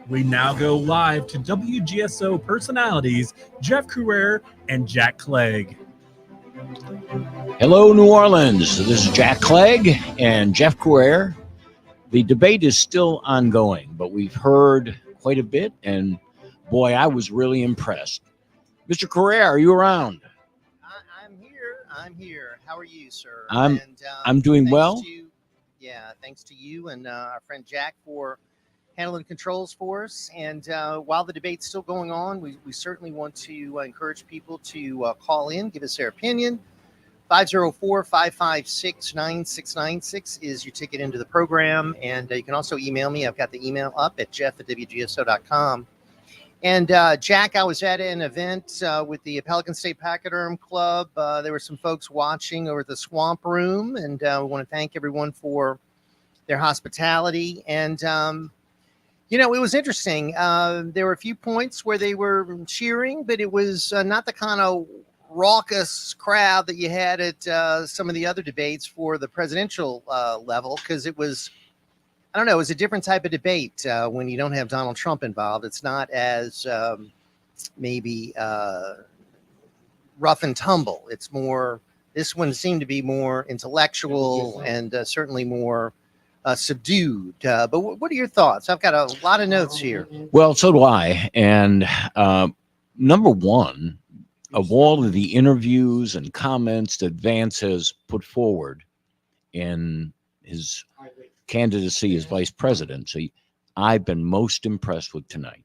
We now go live to WGSO personalities Jeff Crouere and Jack CLEGG. Hello, New Orleans. This is Jack CLEGG and Jeff Crouere. The debate is still ongoing, but we've heard quite a bit, and boy, I was really impressed. Mr. Crouere, are you around? I'm here. How are you, sir? I'm doing well. Thanks to you and our friend Jack for handling controls for us. And while the debate's still going on, we certainly want to encourage people to call in, give us their opinion. 504-556-9696 is your ticket into the program. And you can also email me. I've got the email up at jeff@wgso.com. And Jack, I was at an event with the Pelican State Pachyderm Club. There were some folks watching over at the Swamp Room, and we want to thank everyone for their hospitality. And, it was interesting. There were a few points where they were cheering, but it was not the kind of raucous crowd that you had at some of the other debates for the presidential level, because it was, I don't know, it was a different type of debate when you don't have Donald Trump involved. It's not as maybe rough and tumble. It's more, this one seemed to be more intellectual and certainly more subdued. But what are your thoughts? I've got a lot of notes here. Well, so do I. And number one, of all of the interviews and comments that Vance has put forward in his candidacy as vice presidency, I've been most impressed with tonight.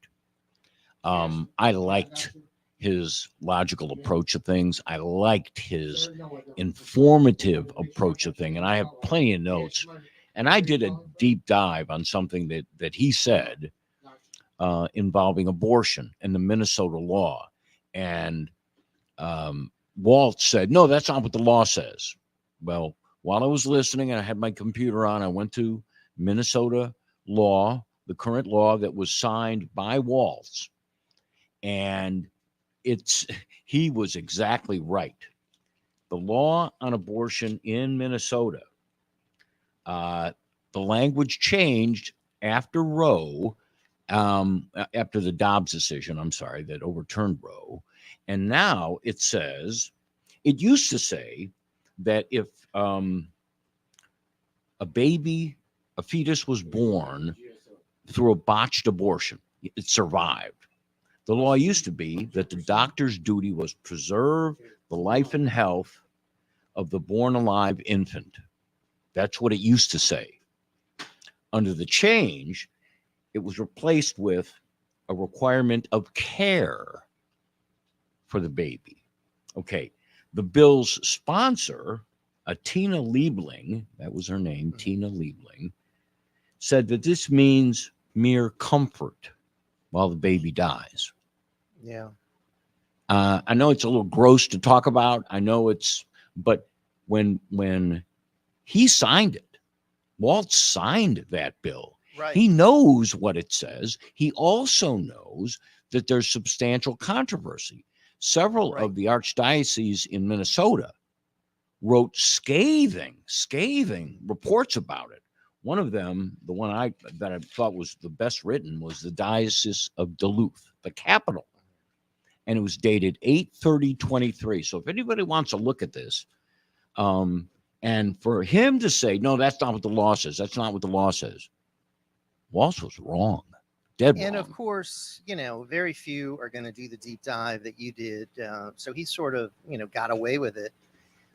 I liked his logical approach of things. I liked his informative approach of things, and I have plenty of notes. And I did a deep dive on something that he said involving abortion and the Minnesota law. And Walt said, no, that's not what the law says. Well, while I was listening and I had my computer on, I went to Minnesota law, the current law that was signed by Waltz. And he was exactly right. The law on abortion in Minnesota, the language changed after Roe, after the Dobbs decision, that overturned Roe. And now it says, it used to say that if a fetus was born through a botched abortion, it survived. The law used to be that the doctor's duty was preserve the life and health of the born alive infant. That's what it used to say. Under the change, it was replaced with a requirement of care for the baby. Okay. The bill's sponsor, Tina Liebling, that was her name, Tina Liebling, said that this means mere comfort while the baby dies. Yeah. I know it's a little gross to talk about. But when he signed it, Walt signed that bill. Right. He knows what it says. He also knows that there's substantial controversy. Several of the archdioceses in Minnesota wrote scathing reports about it. One of them, the one that I thought was the best written, was the Diocese of Duluth, the capital. And it was dated 8/30/23. So if anybody wants to look at this, and for him to say, no, that's not what the law says. That's not what the law says. Walsh was wrong. Dead wrong. And of course, very few are going to do the deep dive that you did. So he sort of, got away with it,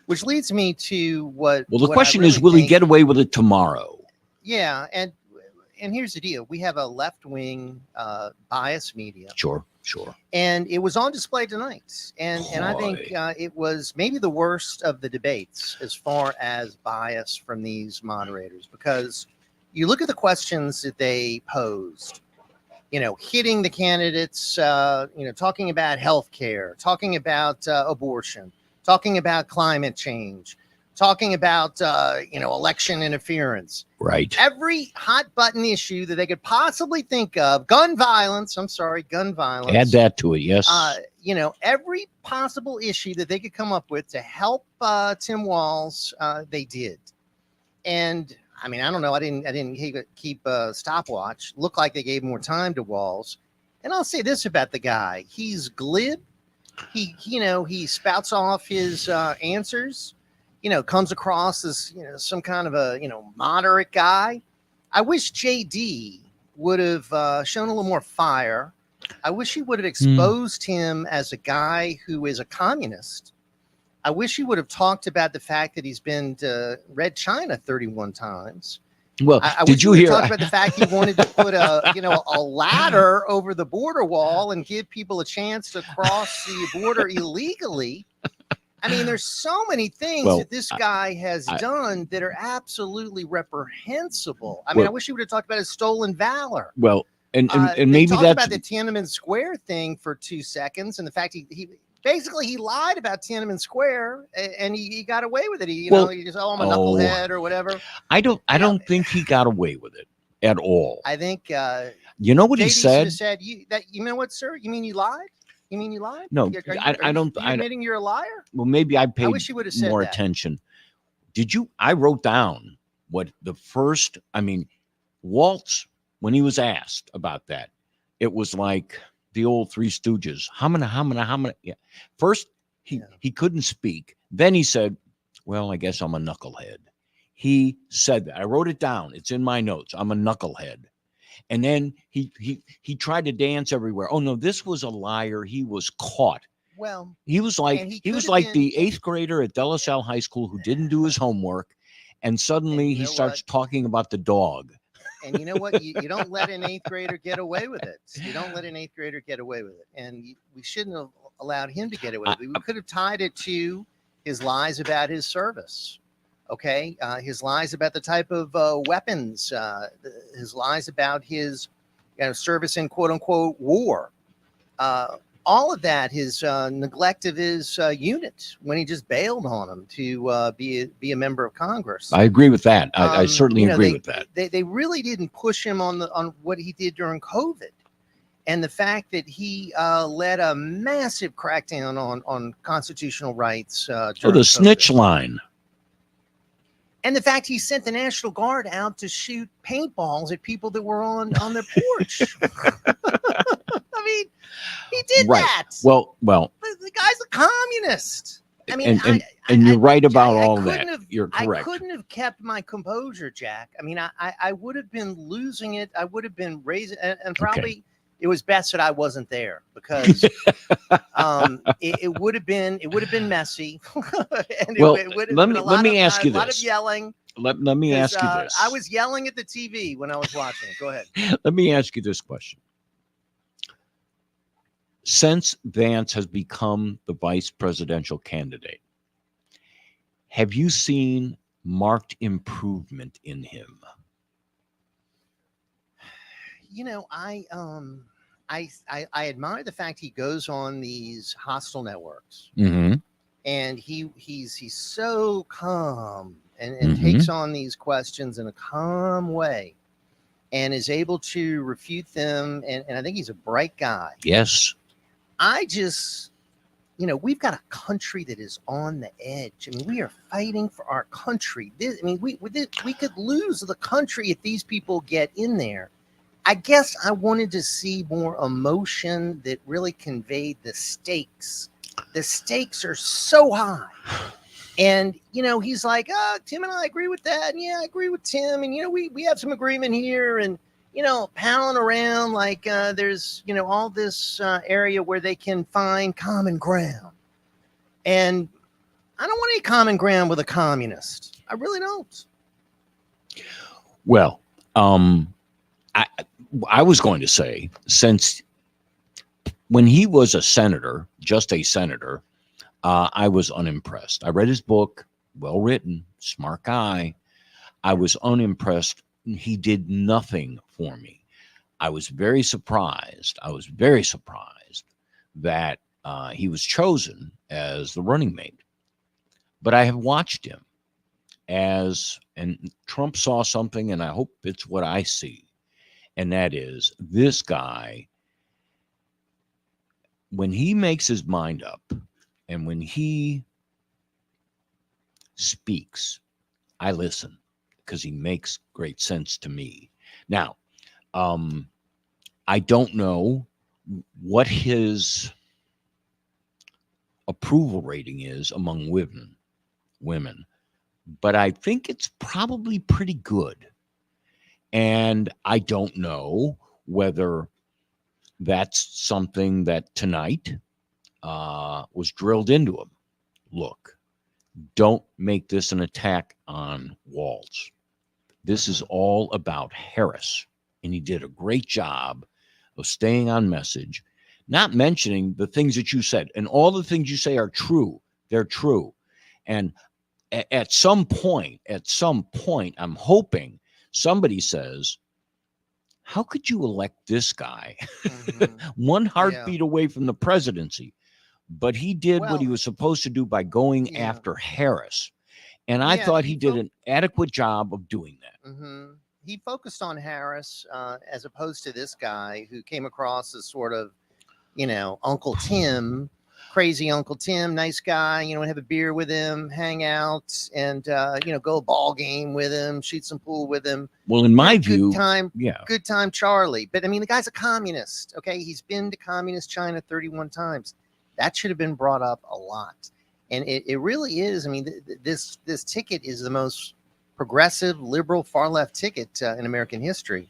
which leads me to what. Well, the question is, will he get away with it tomorrow? Yeah. And here's the deal. We have a left-wing bias media. Sure. And it was on display tonight. And I think it was maybe the worst of the debates as far as bias from these moderators, because you look at the questions that they posed, hitting the candidates, talking about health care, talking about abortion, talking about climate change, talking about, election interference. Right. Every hot button issue that they could possibly think of, gun violence. Add that to it, yes. Every possible issue that they could come up with to help Tim Walz, they did. And I mean, I don't know. I didn't keep a stopwatch. Looked like they gave more time to Walz. And I'll say this about the guy: he's glib. He spouts off his answers. Comes across as some kind of a moderate guy. I wish JD would have shown a little more fire. I wish he would have exposed him as a guy who is a communist. I wish he would have talked about the fact that he's been to Red China 31 times. Well, I did wish you he hear? talked about the fact he wanted to put a ladder over the border wall and give people a chance to cross the border illegally. I mean, there's so many things that this guy has done that are absolutely reprehensible. I mean, I wish he would have talked about his stolen valor. Well, and maybe talked that's about the Tiananmen Square thing for 2 seconds, and the fact he basically he lied about Tiananmen Square, and he got away with it. He just I'm a knucklehead or whatever. I don't think he got away with it at all. I think you know what JD he said? Said you know what, sir? You mean you lied? You mean you lied? No, I don't. Are you admitting you're a liar? Well, maybe I paid wish he would have said more that. attention. Did you? I wrote down what the first. I mean, Waltz, when he was asked about that, it was like the old Three Stooges. Hamina. Yeah. First, he couldn't speak. Then he said, "Well, I guess I'm a knucklehead." He said that. I wrote it down. It's in my notes. I'm a knucklehead. And then he tried to dance everywhere. Oh no, this was a liar. He was caught. Well, he was like the 8th grader at De La Salle High School who didn't do his homework, and suddenly he starts talking about the dog. And you know what? You don't let an 8th grader get away with it. You don't let an 8th grader get away with it. And we shouldn't have allowed him to get away with it. We could have tied it to his lies about his service. Okay, his lies about the type of weapons, his lies about his service in quote unquote war, all of that, his neglect of his unit when he just bailed on him to be a member of Congress. I agree with that. I certainly agree with that. They really didn't push him on what he did during COVID, and the fact that he led a massive crackdown on constitutional rights. The COVID. snitch line. And the fact he sent the National Guard out to shoot paintballs at people that were on their porch. I mean, he did that. Well, the guy's a communist. I mean, and you're right about all that. You're correct. I couldn't have kept my composure, Jack. I mean, I would have been losing it. I would have been raising, and probably it was best that I wasn't there because it would have been messy. And it would have been let me ask you this. A lot of yelling. Let me ask you this. I was yelling at the TV when I was watching it. Go ahead. Let me ask you this question. Since Vance has become the vice presidential candidate, have you seen marked improvement in him? I admire the fact he goes on these hostile networks, and he's so calm and takes on these questions in a calm way, and is able to refute them. And I think he's a bright guy. Yes. I just, we've got a country that is on the edge. I mean, we are fighting for our country. We could lose the country if these people get in there. I guess I wanted to see more emotion that really conveyed the stakes. The stakes are so high. And, he's like, Tim and I agree with that. And yeah, I agree with Tim. And, we have some agreement here. And, palling around like there's, all this area where they can find common ground. And I don't want any common ground with a communist. I really don't. Well, I was going to say, since when he was a senator, just a senator, I was unimpressed. I read his book, well written, smart guy. I was unimpressed. He did nothing for me. I was very surprised. That he was chosen as the running mate. But I have watched him and Trump saw something, and I hope it's what I see. And that is, this guy, when he makes his mind up and when he speaks, I listen. because he makes great sense to me. Now, I don't know what his approval rating is among women, but I think it's probably pretty good. And I don't know whether that's something that tonight was drilled into him. Look, don't make this an attack on Walz. This is all about Harris, and he did a great job of staying on message, not mentioning the things that you said. And all the things you say are true. They're true. And at some point, I'm hoping somebody says, how could you elect this guy one heartbeat away from the presidency? But he did what he was supposed to do by going after Harris. And I thought he did an adequate job of doing that. He focused on Harris as opposed to this guy who came across as sort of, Uncle Tim, crazy Uncle Tim, nice guy, have a beer with him, hang out, and, go a ball game with him, shoot some pool with him. Well, in my view, good time Charlie. But I mean, the guy's a communist. Okay. He's been to communist China 31 times. That should have been brought up a lot. And it really is. I mean, this ticket is the most progressive, liberal, far left ticket in American history.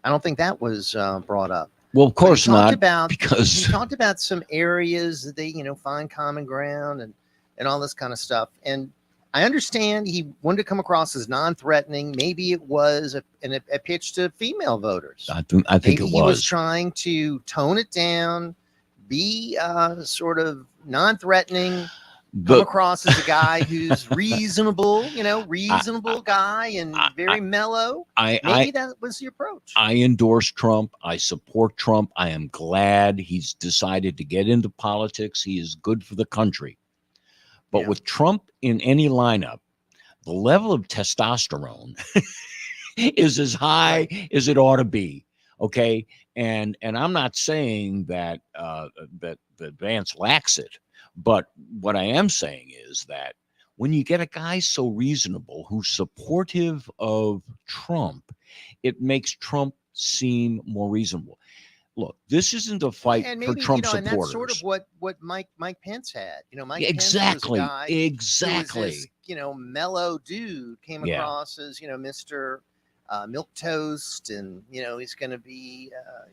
I don't think that was brought up. Well, of course not. Because he talked about some areas that they, find common ground and all this kind of stuff. And I understand he wanted to come across as non-threatening. Maybe it was a pitch to female voters. I think maybe he was trying to tone it down, be sort of non-threatening. Come across as a guy who's reasonable, guy and very mellow. Maybe that was the approach. I endorse Trump. I support Trump. I am glad he's decided to get into politics. He is good for the country. But with Trump in any lineup, the level of testosterone is as high as it ought to be. Okay. And I'm not saying that that Vance lacks it. But what I am saying is that when you get a guy so reasonable who's supportive of Trump, it makes Trump seem more reasonable. Look, this isn't a fight for Trump supporters. And that's sort of what Mike Pence had. Mike exactly, Pence was a guy exactly. Who was this, mellow dude came across as Mr. Milquetoast, and he's going to be a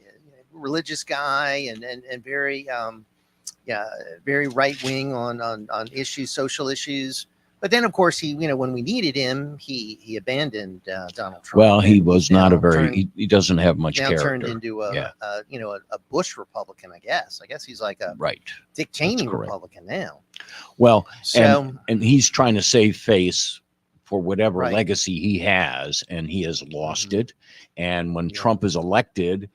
religious guy and very. Very right wing on issues, social issues. But then, of course, he, when we needed him, he abandoned Donald Trump. Well, he was not a very. He doesn't have much character. Turned into a Bush Republican, I guess. I guess he's like a Dick Cheney Republican now. Well, so and he's trying to save face for whatever legacy he has, and he has lost it. And when Trump is elected,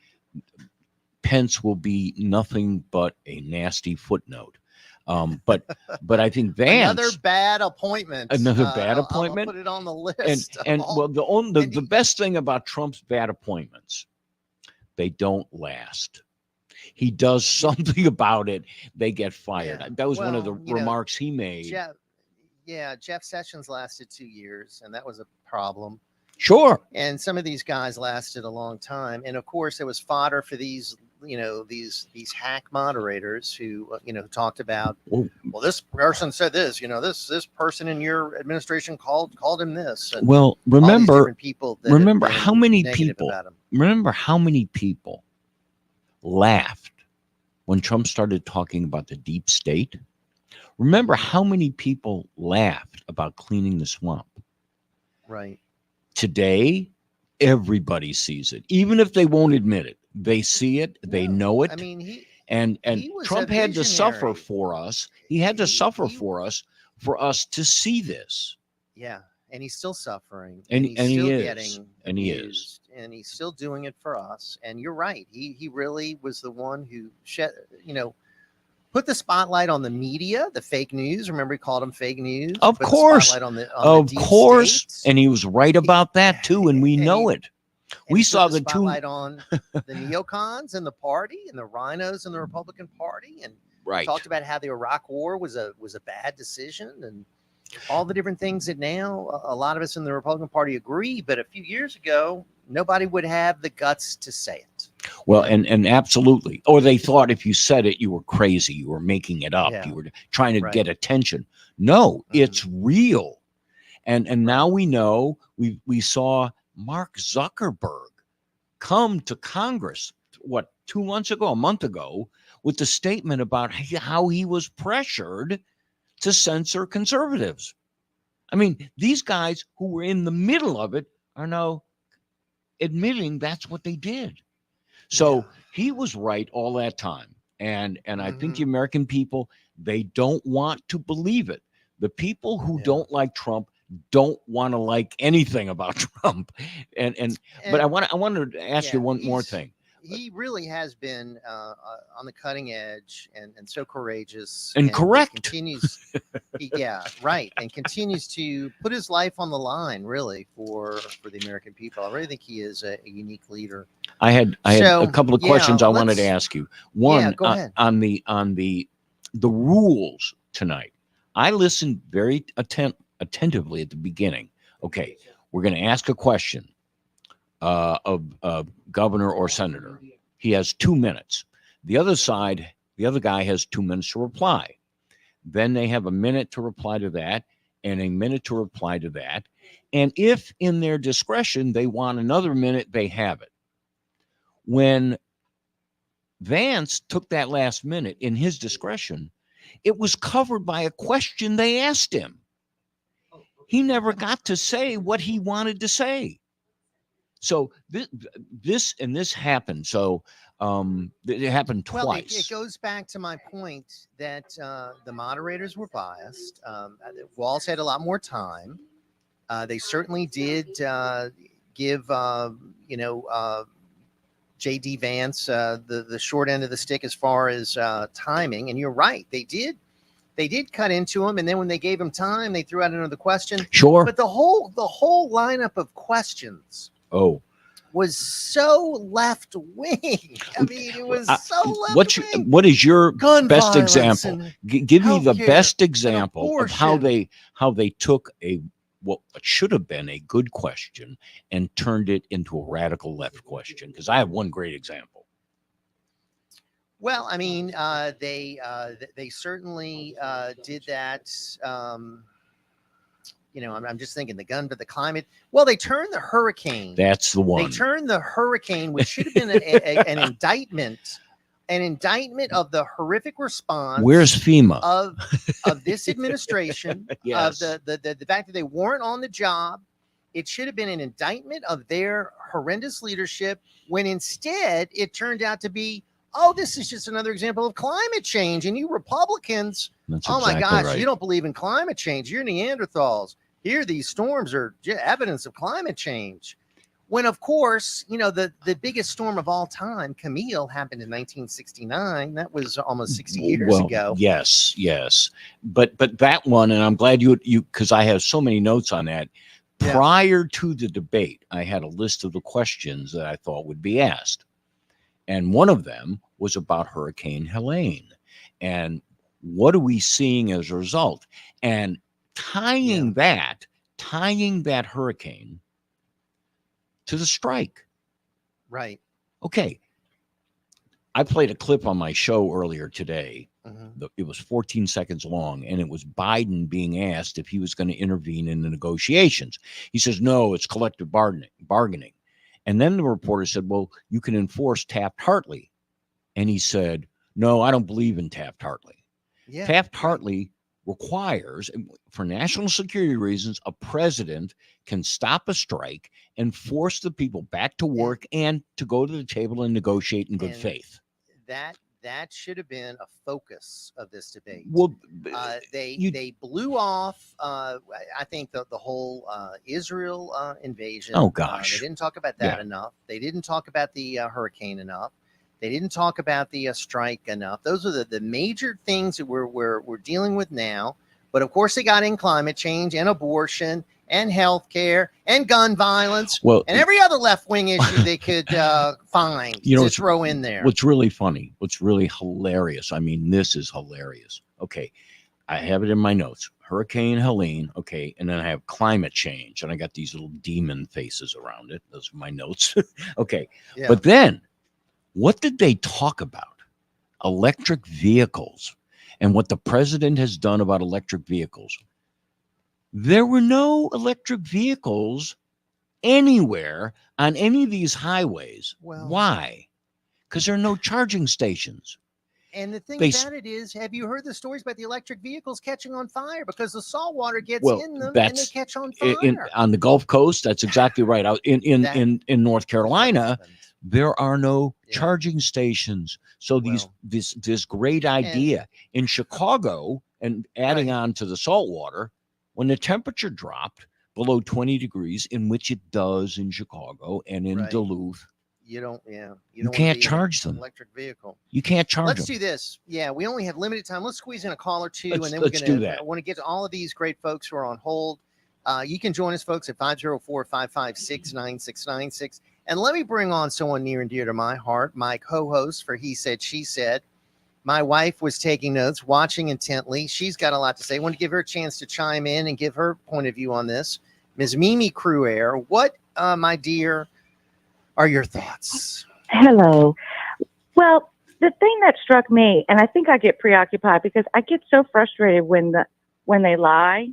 Pence will be nothing but a nasty footnote. But I think Vance, another bad appointment. I'll put it on the list. And the best thing about Trump's bad appointments, they don't last. He does something about it, they get fired. That was one of the remarks he made. Jeff Sessions lasted 2 years, and that was a problem. Sure. And some of these guys lasted a long time, and of course, there was fodder for these these hack moderators who talked about, well, this person said this, this person in your administration called him this. And remember how many people laughed when Trump started talking about the deep state. Remember how many people laughed about cleaning the swamp. Right. Today, everybody sees it, even if they won't admit it. They see it. They know it. I mean, he Trump had to suffer for us. He had to suffer for us to see this. Yeah, and he's still suffering. And he's still he is. Getting and he abused, is. And he's still doing it for us. And you're right. He really was the one who put the spotlight on the media, the fake news. Remember, he called them fake news. Of course. Of course. And he was right about that too. And we know it. We saw the spotlight on the neocons in the party and the rhinos in the Republican Party, and talked about how the Iraq War was a bad decision, and all the different things that now a lot of us in the Republican Party agree, but a few years ago, nobody would have the guts to say it. Well, and absolutely. Or they thought if you said it, you were crazy. You were making it up. Yeah. You were trying to Right. get attention. No, it's real. And now we know, we saw Mark Zuckerberg come to Congress, what, 2 months ago, a month ago, with the statement about how he was pressured to censor conservatives. I mean, these guys who were in the middle of it are now admitting that's what they did. So he was right all that time. And I think the American people, they don't want to believe it. The people who don't like Trump don't want to like anything about Trump. But I wanted to ask you one more thing. He really has been on the cutting edge and so courageous and correct. Continues, and continues to put his life on the line, really, for the American people. I really think he is a unique leader. I had a couple of questions I wanted to ask you. One, go ahead. on the rules tonight. I listened very attentively at the beginning. Okay, we're going to ask a question of governor or senator. He has 2 minutes. The other guy has 2 minutes to reply. Then they have a minute to reply to that and a minute to reply to that. And if in their discretion they want another minute, they have it. When Vance took that last minute in his discretion, it was covered by a question they asked him. He never got to say what he wanted to say. So this happened. So it happened twice. Well, it goes back to my point that the moderators were biased. Walz had a lot more time. They certainly did give J.D. Vance the short end of the stick as far as timing. And you're right, they did cut into him, and then when they gave him time, they threw out another question. Sure. But the whole lineup of questions was so left wing. I mean, it was so left wing. What is your Gun best violence example? Give me the best example of abortion. how they took what should have been a good question and turned it into a radical left question. Because I have one great example. Well, I mean, they certainly did that. I'm just thinking the gun to the climate. Well, they turned the hurricane. That's the one. They turned the hurricane, which should have been an indictment of the horrific response. Where's FEMA of this administration? Yes. Of the fact that they weren't on the job. It should have been an indictment of their horrendous leadership. When instead it turned out to be, oh, this is just another example of climate change. And you Republicans, That's oh my exactly gosh, right. you don't believe in climate change. You're Neanderthals. Here, these storms are evidence of climate change. When, of course, the biggest storm of all time, Camille, happened in 1969. That was almost 60 years ago. Yes. But that one, and I'm glad you because I have so many notes on that. Yeah. Prior to the debate, I had a list of the questions that I thought would be asked. And one of them was about Hurricane Helene. And what are we seeing as a result? And tying that hurricane to the strike. Right. Okay. I played a clip on my show earlier today. It was 14 seconds long, and it was Biden being asked if he was going to intervene in the negotiations. He says, no, it's collective bargaining. And then the reporter said, well, you can enforce Taft-Hartley. And he said, no, I don't believe in Taft-Hartley. Yeah. Taft-Hartley requires, for national security reasons, a president can stop a strike and force the people back to work and to go to the table and negotiate in good faith. That should have been a focus of this debate. Well, they blew off, I think, the whole Israel invasion. Oh, gosh. They didn't talk about that enough. They didn't talk about the hurricane enough. They didn't talk about the strike enough. Those are the major things that we're dealing with now. But of course, they got in climate change and abortion and healthcare and gun violence and every other left wing issue they could find to throw in there. What's really funny, what's really hilarious. I mean, this is hilarious. Okay, I have it in my notes. Hurricane Helene, okay, and then I have climate change, and I got these little demon faces around it. Those are my notes. Okay, Yeah. but then what did they talk about? Electric vehicles and what the president has done about electric vehicles. There were no electric vehicles anywhere on any of these highways. Well- Why? Because there are no charging stations. And the thing They about it is, have you heard the stories about the electric vehicles catching on fire because the salt water gets Well, in them and they that's catch on fire? On the Gulf Coast, that's exactly right. Out in North What Carolina, happens. there are no Yeah. charging stations. So Well- this great idea in Chicago, and adding Right. on to the salt water, when the temperature dropped below 20 degrees, in which it does in Chicago and in Right. Duluth, You don't you wanna can't be in an charge them. electric vehicle. You can't charge Let's them. do this. Yeah, we only have limited time. Let's squeeze in a call or two, Let's- and then let's we're do gonna. that. I want to get to all of these great folks who are on hold. You can join us, folks, at 504-556-9696. And let me bring on someone near and dear to my heart, my co-host for He Said, She Said. My wife was taking notes, watching intently. She's got a lot to say. I want to give her a chance to chime in and give her point of view on this. Ms. Mimi Cruaire, what, my dear, are your thoughts? Hello. Well, the thing that struck me, and I think I get preoccupied because I get so frustrated when they lie.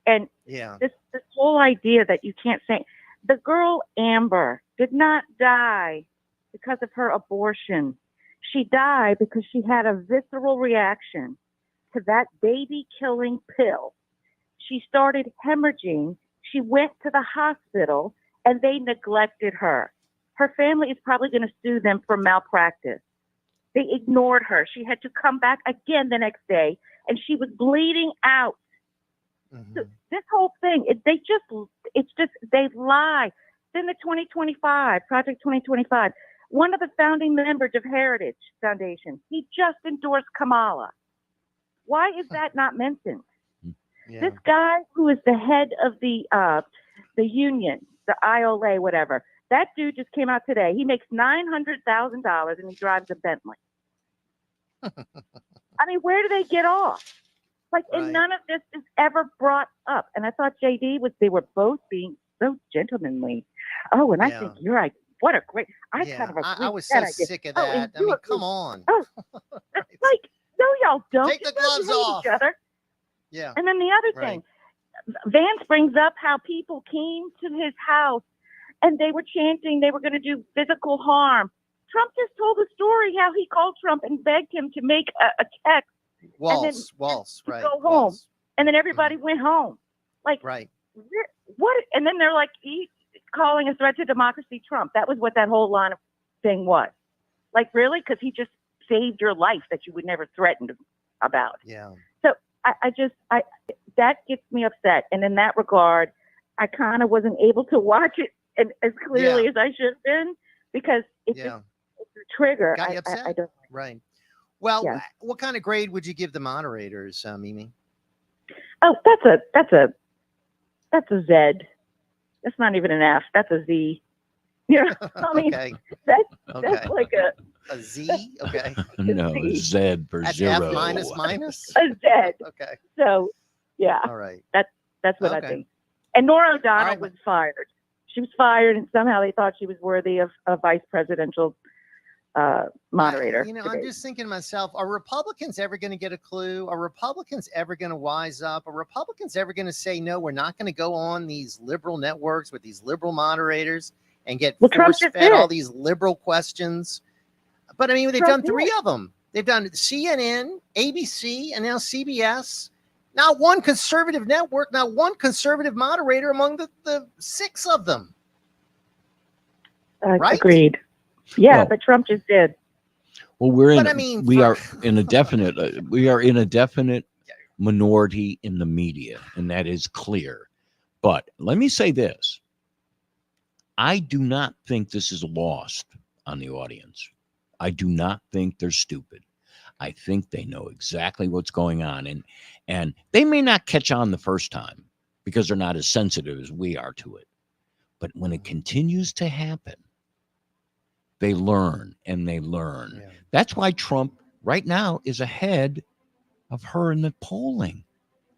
And Yeah. this whole idea that you can't say, the girl Amber did not die because of her abortion. She died because she had a visceral reaction to that baby killing pill. She started hemorrhaging. She went to the hospital and they neglected her. Her family is probably going to sue them for malpractice. They ignored her. She had to come back again the next day and she was bleeding out. Mhm. So this whole thing, they lie. Then the 2025, Project 2025, one of the founding members of Heritage Foundation, he just endorsed Kamala. Why is that not mentioned? Yeah. This guy who is the head of the union, the IOLA, whatever, that dude just came out today. He makes $900,000 and he drives a Bentley. I mean, where do they get off? Like, Right. and none of this is ever brought up. And I thought they were both being so gentlemanly. Oh, and I Yeah. think you're right. What a great, I Yeah, kind of agree I with was that so idea. sick of Oh, that. and I mean, you come agree. on. Oh, it's like, no, y'all don't. Take the You guys gloves hate off. each other. Yeah. And then the other Right. thing, Vance brings up how people came to his house and they were chanting they were going to do physical harm. Trump just told a story how he called Trump and begged him to make a text Waltz, to right. go home. Waltz. and then everybody went home. Like, Right. what? And then they're like, he's calling a threat to democracy Trump. That was what that whole line of thing was. Like, really? Because he just saved your life that you would never threaten about. Yeah. So I that gets me upset. And in that regard, I kind of wasn't able to watch it as clearly as I should have been because it's Yeah. a trigger. Got you upset? I don't. Right. Well, Yeah. what kind of grade would you give the moderators, Mimi? Oh, that's a Z. That's not even an F. That's a Z. Yeah. I mean, Okay. that's Okay. like A Z? Okay. No, Z. Z for That's zero. F minus? a Z. Okay. So yeah, All right. that's what I Okay. think. And Nora O'Donnell All right. was fired. She was fired, and somehow they thought she was worthy of a vice presidential moderator. I'm debate. just thinking to myself, are Republicans ever going to get a clue? Are Republicans ever going to wise up? Are Republicans ever going to say, no, we're not going to go on these liberal networks with these liberal moderators and get Well, Trump force just fed did. all these liberal questions? But I mean, they've Trump done three did. of them. They've done CNN, ABC, and now CBS. Not one conservative network, not one conservative moderator among the six of them. Right? Agreed. Yeah, Well, but Trump just did. Well, we're in. But I mean, we for- are in a definite. We are in a definite minority in the media, and that is clear. But let me say this: I do not think this is lost on the audience. I do not think they're stupid. I think they know exactly what's going on, and they may not catch on the first time because they're not as sensitive as we are to it. But when it continues to happen, they learn and they learn. Yeah. That's why Trump right now is ahead of her in the polling.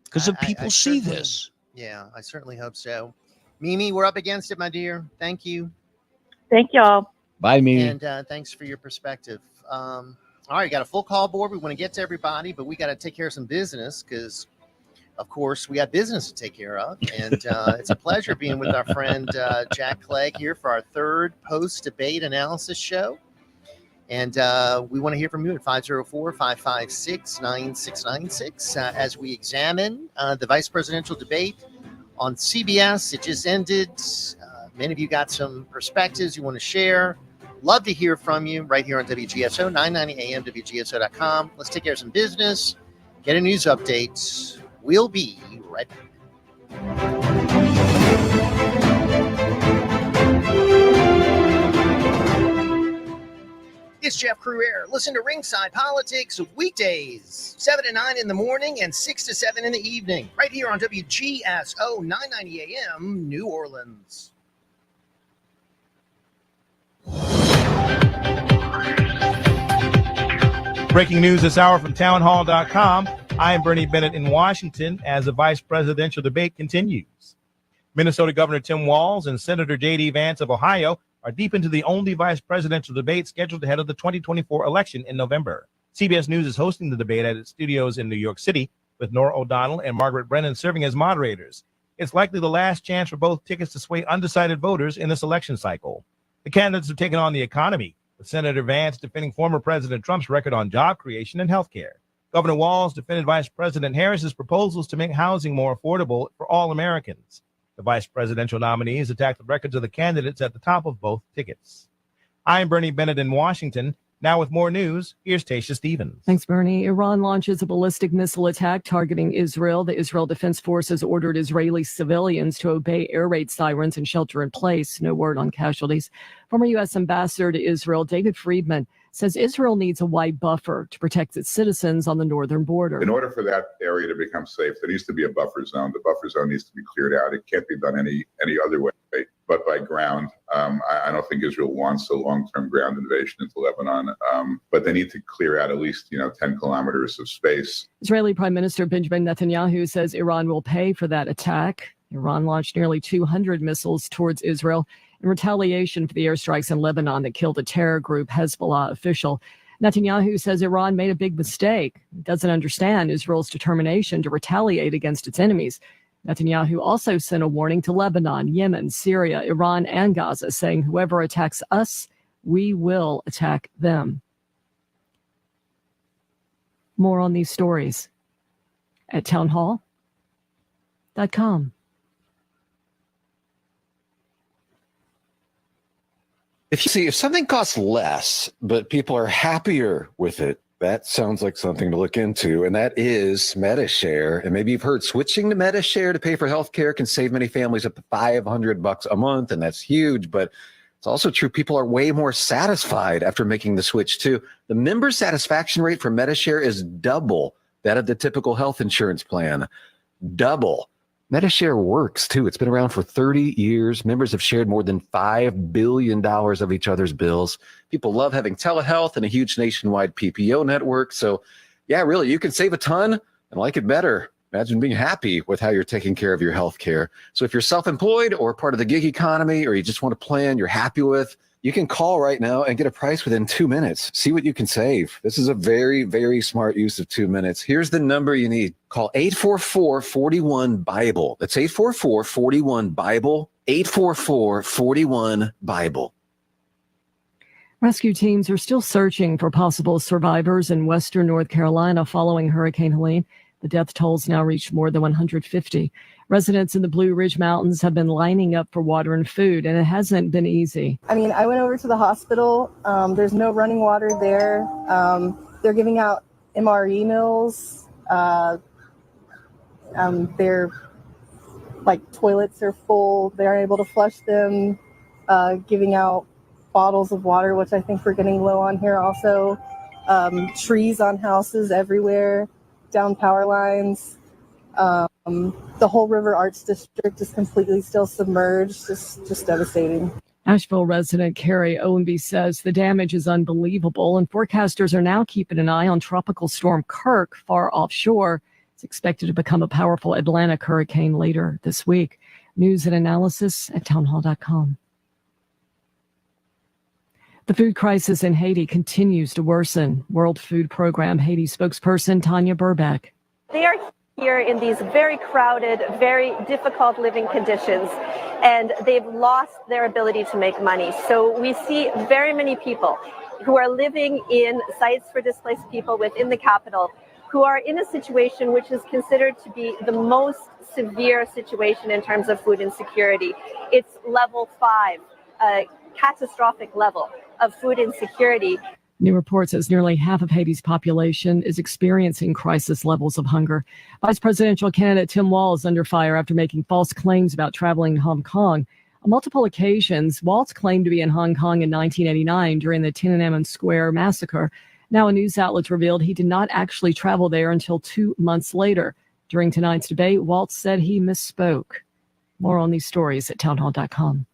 because if people see certainly- this. Yeah, I certainly hope so. Mimi, we're up against it, my dear. Thank you. Thank y'all. Bye, me. And thanks for your perspective. All right, got a full call board. We want to get to everybody, but we got to take care of some business because, of course, we got business to take care of. And it's a pleasure being with our friend Jack CLEGG here for our third post-debate analysis show. And we want to hear from you at 504-556-9696 as we examine the vice presidential debate on CBS. It just ended. Many of you got some perspectives you want to share. Love to hear from you right here on WGSO, 990 AM, WGSO.com. Let's take care of some business, get a news update. We'll be right back. It's Jeff Cruere. Listen to Ringside Politics weekdays, 7 to 9 in the morning and 6 to 7 in the evening, right here on WGSO 990 AM, New Orleans. Breaking news this hour from townhall.com. I am Bernie Bennett in Washington as the vice presidential debate continues. Minnesota Governor Tim Walz and Senator J.D. Vance of Ohio are deep into the only vice presidential debate scheduled ahead of the 2024 election in November. CBS News is hosting the debate at its studios in New York City, with Nora O'Donnell and Margaret Brennan serving as moderators. It's likely the last chance for both tickets to sway undecided voters in this election cycle. The candidates have taken on the economy, with Senator Vance defending former President Trump's record on job creation and health care. Governor Walz defended Vice President Harris's proposals to make housing more affordable for all Americans. The vice presidential nominees attacked the records of the candidates at the top of both tickets. I'm Bernie Bennett in Washington. Now with more news, here's Tasha Stevens. Thanks, Bernie. Iran launches a ballistic missile attack targeting Israel. The Israel Defense Forces ordered Israeli civilians to obey air raid sirens and shelter in place. No word on casualties. Former U.S. Ambassador to Israel, David Friedman, says Israel needs a wide buffer to protect its citizens on the northern border. In order for that area to become safe, there needs to be a buffer zone. The buffer zone needs to be cleared out. It can't be done any other way but by ground. I don't think Israel wants a long-term ground invasion into Lebanon, but they need to clear out at least 10 kilometers of space. Israeli Prime Minister Benjamin Netanyahu says Iran will pay for that attack. Iran launched nearly 200 missiles towards Israel in retaliation for the airstrikes in Lebanon that killed a terror group Hezbollah official. Netanyahu says Iran made a big mistake. He doesn't understand Israel's determination to retaliate against its enemies. Netanyahu also sent a warning to Lebanon, Yemen, Syria, Iran, and Gaza, saying whoever attacks us, we will attack them. More on these stories at townhall.com. If something costs less, but people are happier with it, that sounds like something to look into, and that is MediShare. And maybe you've heard switching to MediShare to pay for healthcare can save many families up to $500 a month, and that's huge. But it's also true people are way more satisfied after making the switch too. The member satisfaction rate for MediShare is double that of the typical health insurance plan. Double. MediShare works, too. It's been around for 30 years. Members have shared more than $5 billion of each other's bills. People love having telehealth and a huge nationwide PPO network. So, yeah, really, you can save a ton and like it better. Imagine being happy with how you're taking care of your health care. So if you're self-employed or part of the gig economy, or you just want a plan you're happy with, you can call right now and get a price within 2 minutes. See what you can save. This is a very, very smart use of 2 minutes. Here's the number you need. Call 844-41-BIBLE. That's 844-41-BIBLE, 844-41-BIBLE. Rescue teams are still searching for possible survivors in western North Carolina following Hurricane Helene. The death tolls now reached more than 150. Residents in the Blue Ridge Mountains have been lining up for water and food, and it hasn't been easy. I mean, I went over to the hospital. There's no running water there. They're giving out MRE meals. Their toilets are full. They're able to flush them. Giving out bottles of water, which I think we're getting low on here also. Trees on houses everywhere. Down power lines. The whole River Arts District is completely still submerged. Just devastating. Asheville resident Carrie Owenby says the damage is unbelievable, and forecasters are now keeping an eye on Tropical Storm Kirk far offshore. It's expected to become a powerful Atlantic hurricane later this week. News and analysis at townhall.com. The food crisis in Haiti continues to worsen. World Food Program Haiti spokesperson Tanya Burbeck. They are here in these very crowded, very difficult living conditions, and they've lost their ability to make money. So we see very many people who are living in sites for displaced people within the capital who are in a situation which is considered to be the most severe situation in terms of food insecurity. It's level 5, a catastrophic level of food insecurity. New report says nearly half of Haiti's population is experiencing crisis levels of hunger. Vice presidential candidate Tim Walz under fire after making false claims about traveling to Hong Kong. On multiple occasions, Walz claimed to be in Hong Kong in 1989 during the Tiananmen Square massacre. Now, a news outlet revealed he did not actually travel there until 2 months later. During tonight's debate, Walz said he misspoke. More on these stories at townhall.com.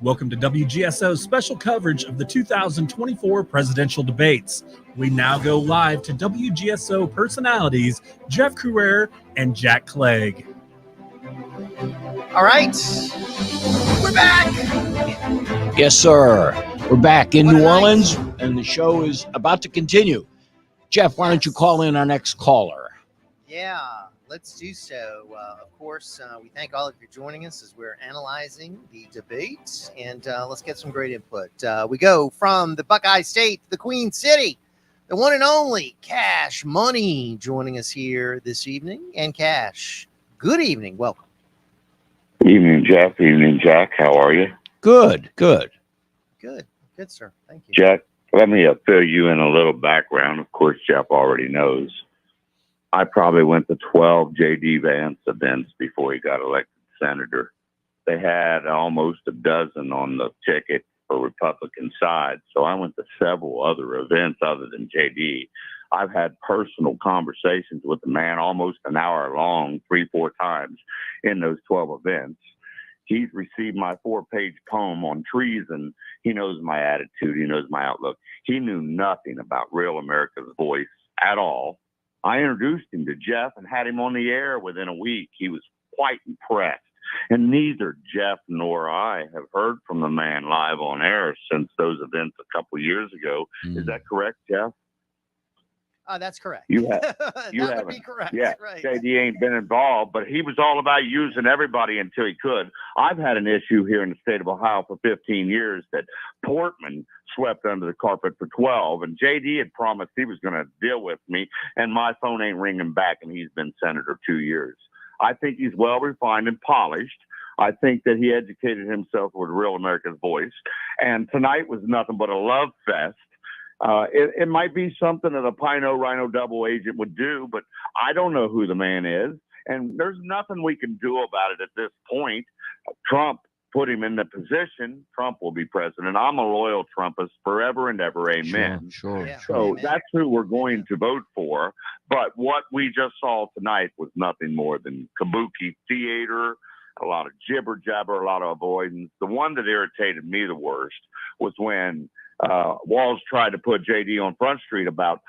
Welcome to WGSO's special coverage of the 2024 presidential debates. We now go live to WGSO personalities Jeff Crouere and Jack CLEGG. All right, we're back. Yes, sir. We're back in New Orleans, and the show is about to continue. Jeff, why don't you call in our next caller? Yeah, let's do so. Of course, we thank all of you for joining us as we're analyzing the debate, and let's get some great input. We go from the Buckeye State to the Queen City, the one and only Cash Money joining us here this evening. And Cash, good evening. Welcome. Evening, Jeff. Evening, Jack. How are you? Good. Good, sir. Thank you. Jack, let me fill you in a little background. Of course, Jeff already knows. I probably went to 12 J.D. Vance events before he got elected senator. They had almost a dozen on the ticket for Republican side, so I went to several other events other than J.D. I've had personal conversations with the man almost an hour long, 3-4 times in those 12 events. He's received my 4-page poem on treason. He knows my attitude. He knows my outlook. He knew nothing about Real America's Voice at all. I introduced him to Jeff and had him on the air within a week. He was quite impressed. And neither Jeff nor I have heard from the man live on air since those events a couple of years ago. Is that correct, Jeff? That's correct. You have. That would be correct. Yeah, right. JD ain't been involved, but he was all about using everybody until he could. I've had an issue here in the state of Ohio for 15 years that Portman swept under the carpet for 12, and JD had promised he was going to deal with me, and my phone ain't ringing back, and he's been senator 2 years. I think he's well refined and polished. I think that he educated himself with Real America's Voice, and tonight was nothing but a love fest. It might be something that a Pino Rhino double agent would do, but I don't know who the man is, and there's nothing we can do about it at this point. Trump put him in the position. Trump will be president. I'm a loyal Trumpist forever and ever. Amen. Sure. Yeah. So that's who we're going to vote for. But what we just saw tonight was nothing more than kabuki theater, a lot of jibber jabber, a lot of avoidance. The one that irritated me the worst was when Walz tried to put JD on Front Street about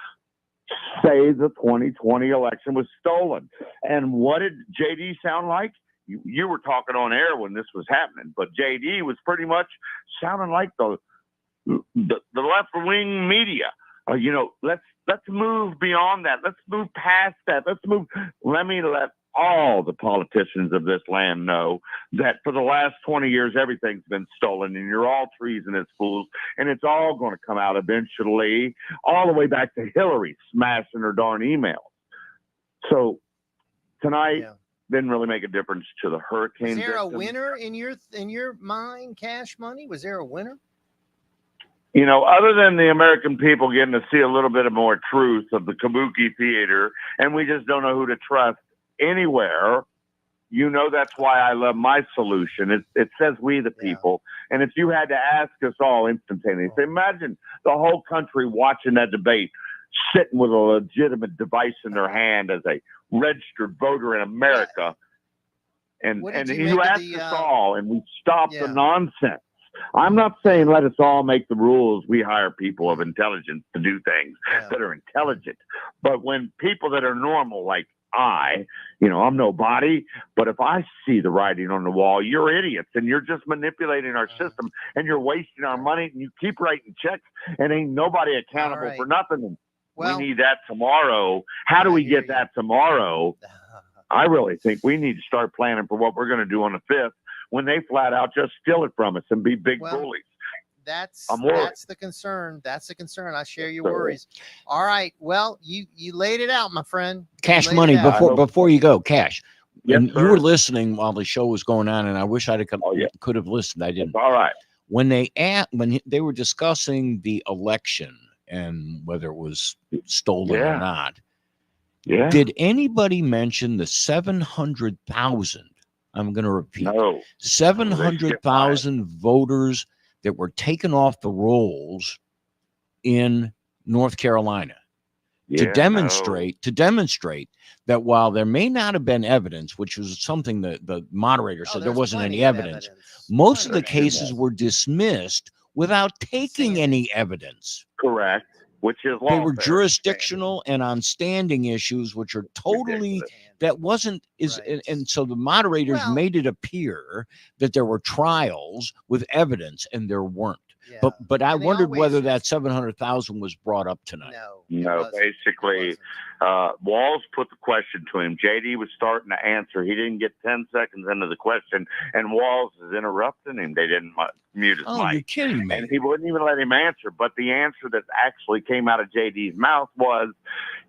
say the 2020 election was stolen. And what did JD sound like? You were talking on air when this was happening, but JD was pretty much sounding like the left wing media. Let's move beyond that. Let's move past that. Let me let all the politicians of this land know that for the last 20 years, everything's been stolen and you're all treasonous fools. And it's all going to come out eventually, all the way back to Hillary smashing her darn emails. So tonight didn't really make a difference to the hurricane. Was there a victims. winner in your mind, Cash Money? Was there a winner? Other than the American people getting to see a little bit of more truth of the kabuki theater, and we just don't know who to trust anywhere. That's why I love my solution. It says we the people. And if you had to ask us all instantaneously, imagine the whole country watching that debate, sitting with a legitimate device in their hand as a registered voter in America. And you asked us all, and we stopped the nonsense. I'm not saying let us all make the rules. We hire people of intelligence to do things that are intelligent. But when people that are normal, like I'm nobody, but if I see the writing on the wall, you're idiots and you're just manipulating our system and you're wasting our money and you keep writing checks and ain't nobody accountable for nothing. Well, we need that tomorrow. How do we get that tomorrow? I really think we need to start planning for what we're going to do on the 5th when they flat out just steal it from us and be big bullies. That's the concern. That's the concern. I share your worries. All right. Well, you laid it out, my friend. Cash Money, before you go, Cash. Yes, and sir. You were listening while the show was going on, and I wish I could have listened. I didn't. All right. When they were discussing the election and whether it was stolen or not, did anybody mention the 700,000? I'm going to repeat. No. 700,000 voters that were taken off the rolls in North Carolina to demonstrate that while there may not have been evidence, which was something that the moderator said there wasn't any evidence, most of the cases were dismissed without taking any evidence. Correct. Which is they were jurisdictional and on standing issues, which are totally that wasn't and so the moderators made it appear that there were trials with evidence, and there weren't. But I wondered whether that 700,000 was brought up tonight. No, basically, Walls put the question to him. JD was starting to answer. He didn't get 10 seconds into the question, and Walls is interrupting him. They didn't mute his mic. Oh, you're kidding me. And he wouldn't even let him answer. But the answer that actually came out of JD's mouth was,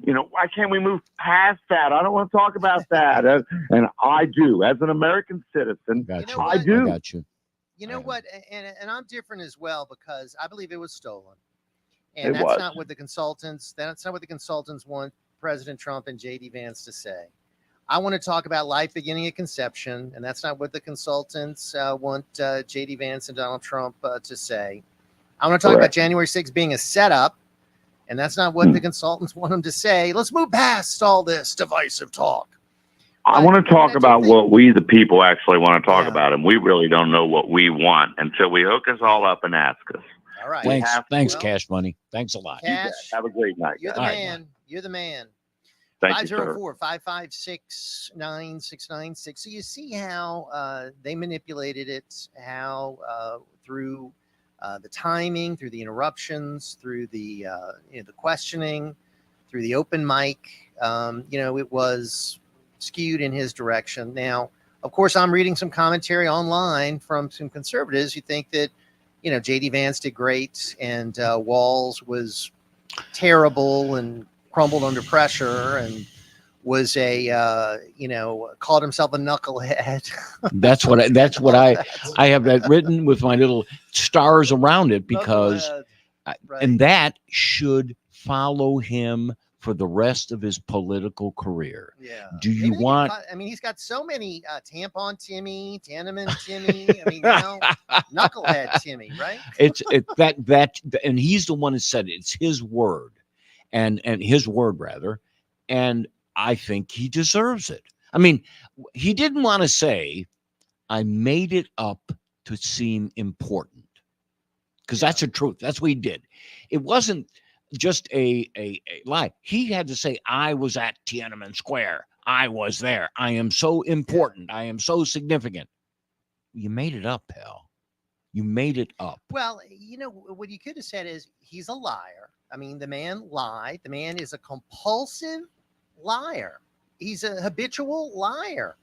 why can't we move past that? I don't want to talk about that. And I do. As an American citizen, I do. I got you. You know what? And I'm different as well because I believe it was stolen. And that's not what the consultants want President Trump and JD Vance to say. I want to talk about life beginning at conception, and that's not what the consultants want JD Vance and Donald Trump to say. I want to talk about January 6th being a setup, and that's not what the consultants want them to say. Let's move past all this divisive talk. I want to talk about what we, the people, actually want to talk about, and we really don't know what we want until we hook us all up and ask us. All right. Thanks, Cash Money. Thanks a lot. Cash, have a great night. You're the man. You're the man. Thank you, 504-556-9696. So you see how they manipulated it, how through the timing, through the interruptions, through the the questioning, through the open mic. It was skewed in his direction. Now, of course, I'm reading some commentary online from some conservatives who think that, JD Vance did great and Walls was terrible and crumbled under pressure and was called himself a knucklehead. That's what I have that written with my little stars around it because, and that should follow him for the rest of his political career. Yeah. Do you want? He's got so many Tampon Timmy, Tanneman Timmy. Now Knucklehead Timmy, right? It's that, and he's the one that said it. It's his word, and his word rather, and I think he deserves it. He didn't want to say, "I made it up to seem important," because that's the truth. That's what he did. It wasn't just a lie. He had to say, I was at Tiananmen Square. I was there. I am so important. I am so significant. You made it up, pal. You made it up. Well, what you could have said is he's a liar. The man lied. The man is a compulsive liar. He's a habitual liar.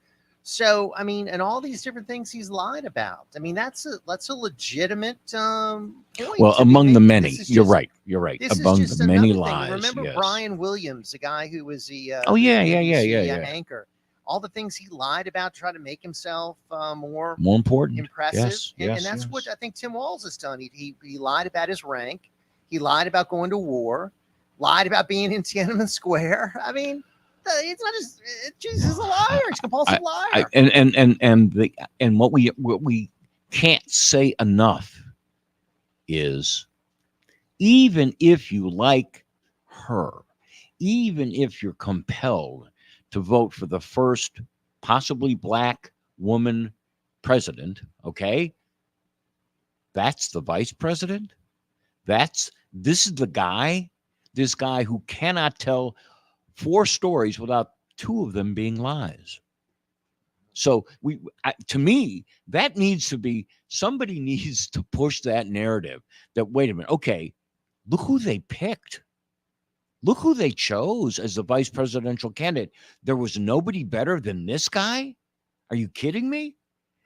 So, and all these different things he's lied about. That's a legitimate point. Well, among the many, you're right. Among the many lies. Remember Brian Williams, the guy who was the anchor. All the things he lied about to try to make himself more important, impressive. And that's what I think Tim Walz has done. He lied about his rank. He lied about going to war. Lied about being in Tiananmen Square. It's not just he's a liar. He's a compulsive liar. And what we can't say enough is, even if you like her, even if you're compelled to vote for the first possibly black woman president, okay, That's the vice president. This is this guy who cannot tell 4 stories without 2 of them being lies. So to me, that needs to be, somebody needs to push that narrative that, wait a minute, okay, look who they picked. Look who they chose as the vice presidential candidate. There was nobody better than this guy. Are you kidding me?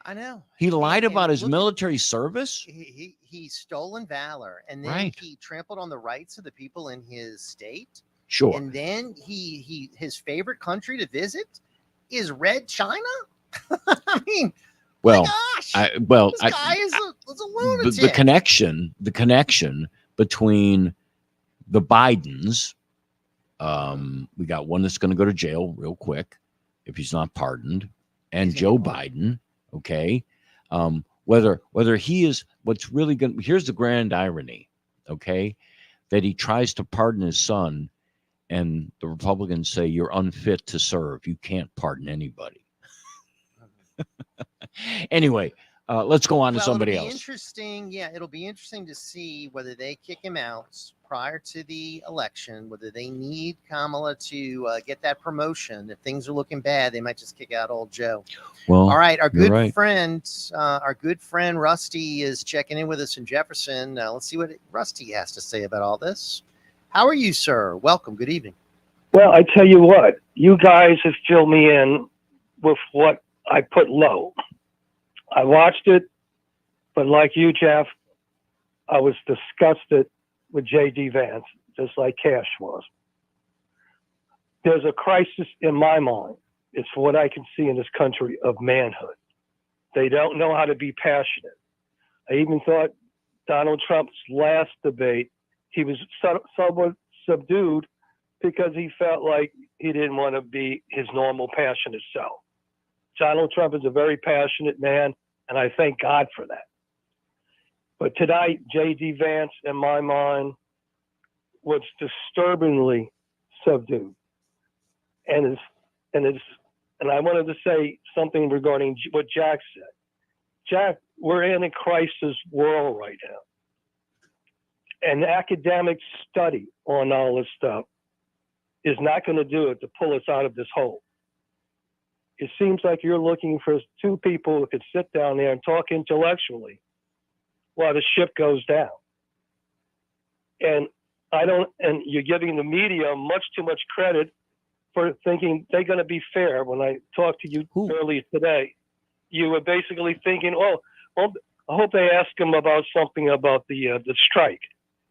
I know. He lied And about his look military service. He stolen valor, and then Right. he trampled on the rights of the people in his state. Sure. And then his favorite country to visit is Red China. I mean, Well, gosh, this guy is a lunatic. The connection between the Bidens, we got one that's going to go to jail real quick if he's not pardoned, and Joe Biden. Okay, whether he is, what's really going, here's the grand irony, okay, that he tries to pardon his son, and the Republicans say you're unfit to serve. You can't pardon anybody. Anyway, let's go on to somebody else. Interesting. Yeah, it'll be interesting to see whether they kick him out prior to the election, whether they need Kamala to get that promotion. If things are looking bad, they might just kick out old Joe. Well, all right. Our good friend Rusty is checking in with us in Jefferson. Let's see what Rusty has to say about all this. How are you, sir? Welcome. Good evening. Well, I tell you what, you guys have filled me in with what I put low. I watched it, but like you, Jeff, I was disgusted with J.D. Vance, just like Cash was. There's a crisis in my mind. It's what I can see in this country of manhood. They don't know how to be passionate. I even thought Donald Trump's last debate, he was somewhat subdued because he felt like he didn't want to be his normal passionate self. Donald Trump is a very passionate man, and I thank God for that. But tonight, J.D. Vance, in my mind, was disturbingly subdued. And I wanted to say something regarding what Jack said. Jack, we're in a crisis world right now. An academic study on all this stuff is not going to do it to pull us out of this hole. It seems like you're looking for 2 people who could sit down there and talk intellectually while the ship goes down. And you're giving the media much too much credit for thinking they're going to be fair. When I talked to you earlier today, you were basically thinking, well, I hope they ask them about something about the strike.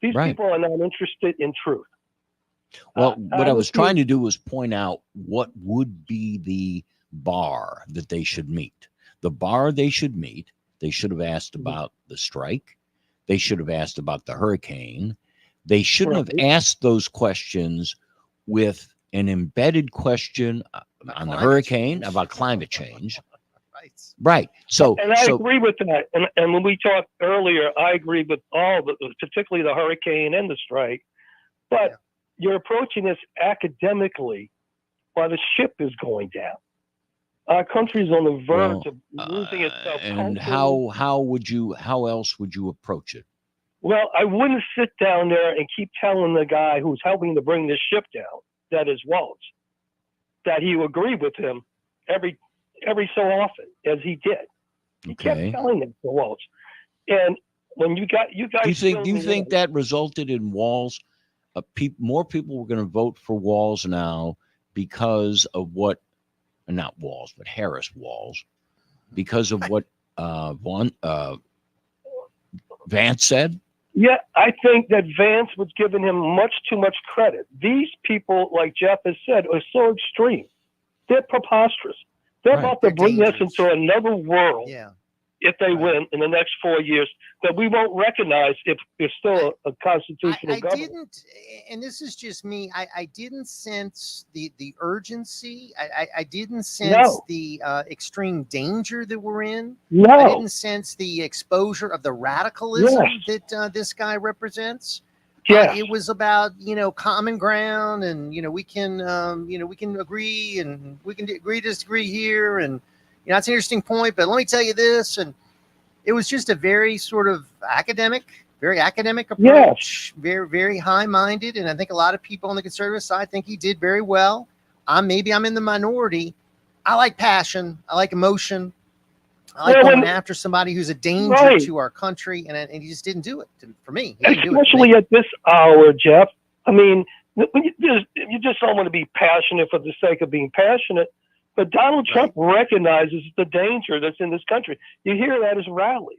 These people are not interested in truth. Well, what I was trying to do was point out what would be the bar that they should meet. The bar they should meet, they should have asked about the strike. They should have asked about the hurricane. They shouldn't have asked those questions with an embedded question on the hurricane, about climate change. Right. So, and I agree with that. And when we talked earlier, I agree with all, particularly the hurricane and the strike. But you're approaching this academically while the ship is going down. Our country's on the verge of losing itself. And how else would you approach it? Well, I wouldn't sit down there and keep telling the guy who's helping to bring this ship down, that is Waltz, that he agreed with him every so often, as he did. He kept telling him to Waltz. And when you guys, do you think that resulted in Walz? More people were going to vote for Walz now because of what, not Walz, but Harris Walz, because of what Vance said? Yeah, I think that Vance was giving him much too much credit. These people, like Jeff has said, are so extreme. They're preposterous. They're about to bring us into another world if they win in the next 4 years that we won't recognize if it's still a constitutional government. Didn't, and this is just me, I didn't sense the urgency. I didn't sense the extreme danger that we're in. No. I didn't sense the exposure of the radicalism that this guy represents. It was about, common ground, and, we can agree, and we can agree to disagree here. And, that's an interesting point, but let me tell you this. And it was just a very sort of very academic approach, Yes. very, very high-minded. And I think a lot of people on the conservative side think he did very well. Maybe I'm in the minority. I like passion. I like emotion. I like going after somebody who's a danger to our country, and he just didn't do it for me. He didn't do it for Especially me. at this hour, Jeff. I mean, you just don't want to be passionate for the sake of being passionate. But Donald Trump recognizes the danger that's in this country. You hear that at his rallies.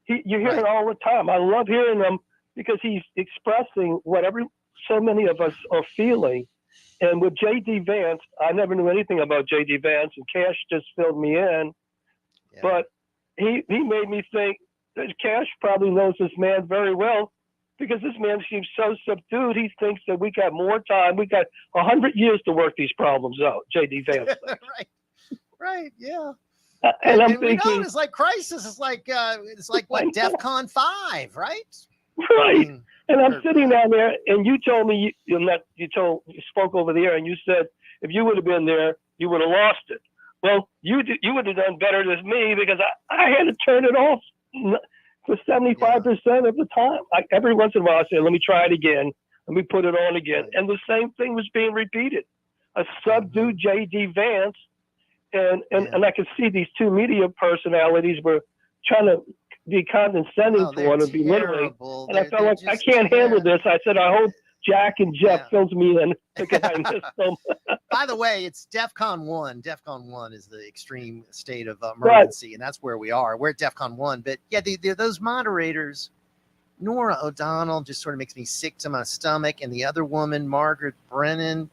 You hear it all the time. I love hearing them because he's expressing what so many of us are feeling. And with J.D. Vance, I never knew anything about J.D. Vance, and Cash just filled me in. Yeah. But he made me think that Cash probably knows this man very well, because this man seems so subdued. He thinks that we got more time. We got 100 years to work these problems out, J.D. Vance. Right, yeah. And I'm we thinking, know it's like crisis. It's like what, DEFCON 5, right? Right. And I'm sitting down there, and you told me you spoke over the air, and you said if you would have been there, you would have lost it. Well, you would have done better than me, because I had to turn it off for 75% of the time. Every once in a while, I say, let me try it again. Let me put it on again. And the same thing was being repeated. A subdued J.D. Vance. And I could see these two media personalities were trying to be condescending to one and belittling. And I felt like I can't handle this. I said, I hope Jack and Jeff fills me in, because I missed them. By the way, it's DEFCON 1. DEFCON 1 is the extreme state of emergency, and that's where we are. We're at DEFCON 1. But yeah, those moderators, Nora O'Donnell, just sort of makes me sick to my stomach, and the other woman, Margaret Brennan.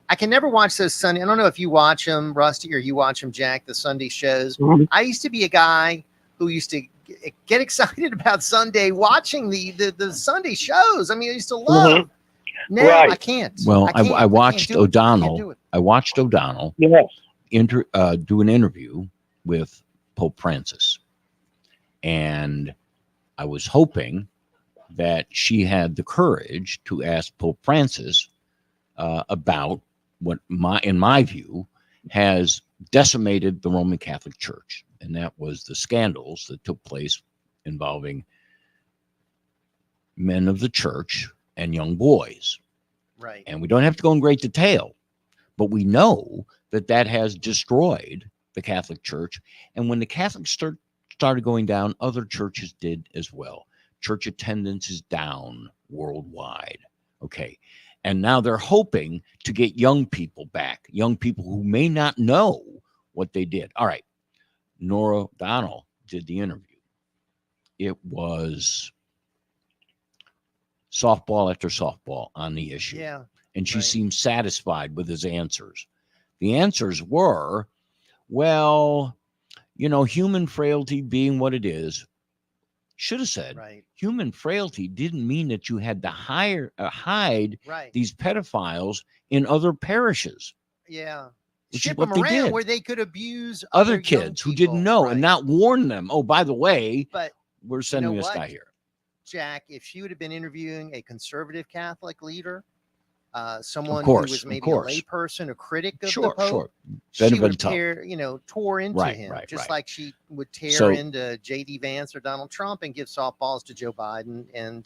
I can never watch those Sunday. I don't know if you watch them, Rusty, or you watch them, Jack, the Sunday shows. Mm-hmm. I used to be a guy who used to get excited about Sunday watching the Sunday shows. I mean, I used to love. Mm-hmm. Now I can't. Well, I watched O'Donnell. I watched O'Donnell do an interview with Pope Francis, and I was hoping that she had the courage to ask Pope Francis about what, in my view, has decimated the Roman Catholic Church, and that was the scandals that took place involving men of the church and young boys. Right. And we don't have to go in great detail, but we know that has destroyed the Catholic Church. And when the Catholics started going down, other churches did as well. Church attendance is down worldwide. Okay. And now they're hoping to get young people back, young people who may not know what they did. All right. Nora O'Donnell did the interview. It was softball after softball on the issue. Yeah. And she seemed satisfied with his answers. The answers were, well, human frailty being what it is, should have said, human frailty didn't mean that you had to hide these pedophiles in other parishes. Yeah. Ship them around where they could abuse other kids who didn't know and not warn them. Oh, by the way, we're sending this guy here. Jack, if she would have been interviewing a conservative Catholic leader, someone who was maybe a lay person, a critic of the Pope, she would tore into him, like she would tear into J.D. Vance or Donald Trump and give softballs to Joe Biden and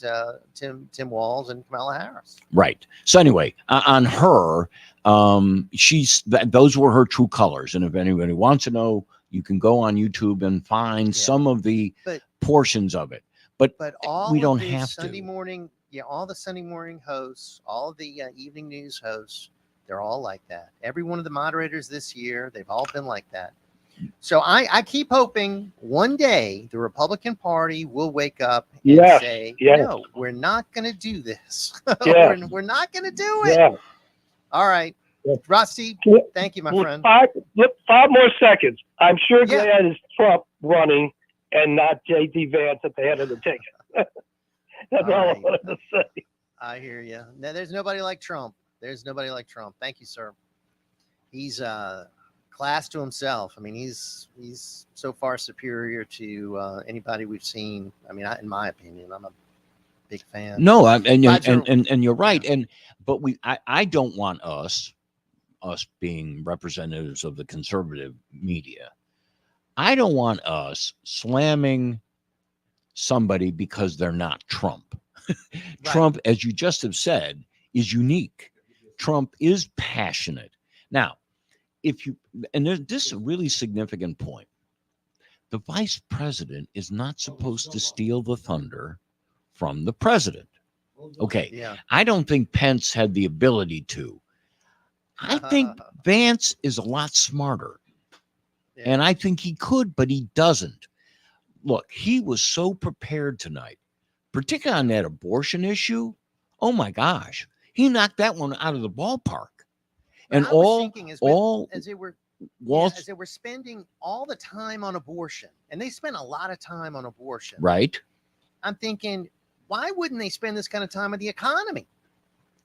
Tim Walz and Kamala Harris. Right. So anyway, on her, those were her true colors. And if anybody wants to know, you can go on YouTube and find some of the portions of it. But all we don't of have Sunday morning, all the Sunday morning hosts, all the evening news hosts, they're all like that. Every one of the moderators this year, they've all been like that. So I keep hoping one day the Republican Party will wake up and say, no, we're not going to do this. We're not going to do it. Yeah. All right. Rusty, thank you, my friend. 5 more seconds. I'm sure glad is Trump running and not J.D. Vance at the head of the ticket. That's all I wanted to say. I hear you. No, there's nobody like Trump. There's nobody like Trump. Thank you, sir. He's class to himself. I mean, he's so far superior to anybody we've seen. I mean, in my opinion, I'm a big fan. No, and you're right. Yeah. But I don't want us being representatives of the conservative media. I don't want us slamming somebody because they're not Trump. Trump, as you just have said, is unique. Trump is passionate. Now, this is a really significant point. The vice president is not supposed to steal the thunder from the president. Okay. Yeah. I don't think Pence had the ability to. I think Vance is a lot smarter. Yeah. And I think he could, but he doesn't. Look, he was so prepared tonight, particularly on that abortion issue. Oh my gosh. He knocked that one out of the ballpark. And I was thinking as they were spending all the time on abortion, and they spent a lot of time on abortion. Right. I'm thinking, why wouldn't they spend this kind of time on the economy?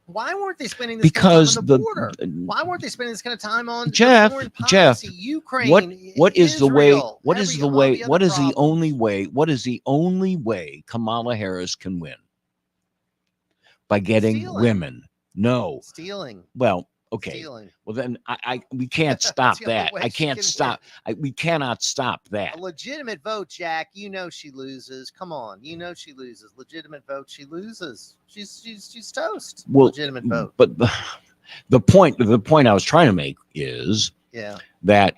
Why weren't they spending this kind of time on the border? Why weren't they spending this kind of time on foreign policy, Ukraine? What is the way? Israel, What is the way? What is the only way? What is the only way Kamala Harris can win? By getting women. No. Stealing. Well, okay. Stealing. Well, then we can't stop that. I can't stop. We cannot stop that. A legitimate vote, Jack. You know she loses. Come on. You know she loses. Legitimate vote, she loses. She's toast. Well, legitimate vote. But the point I was trying to make is that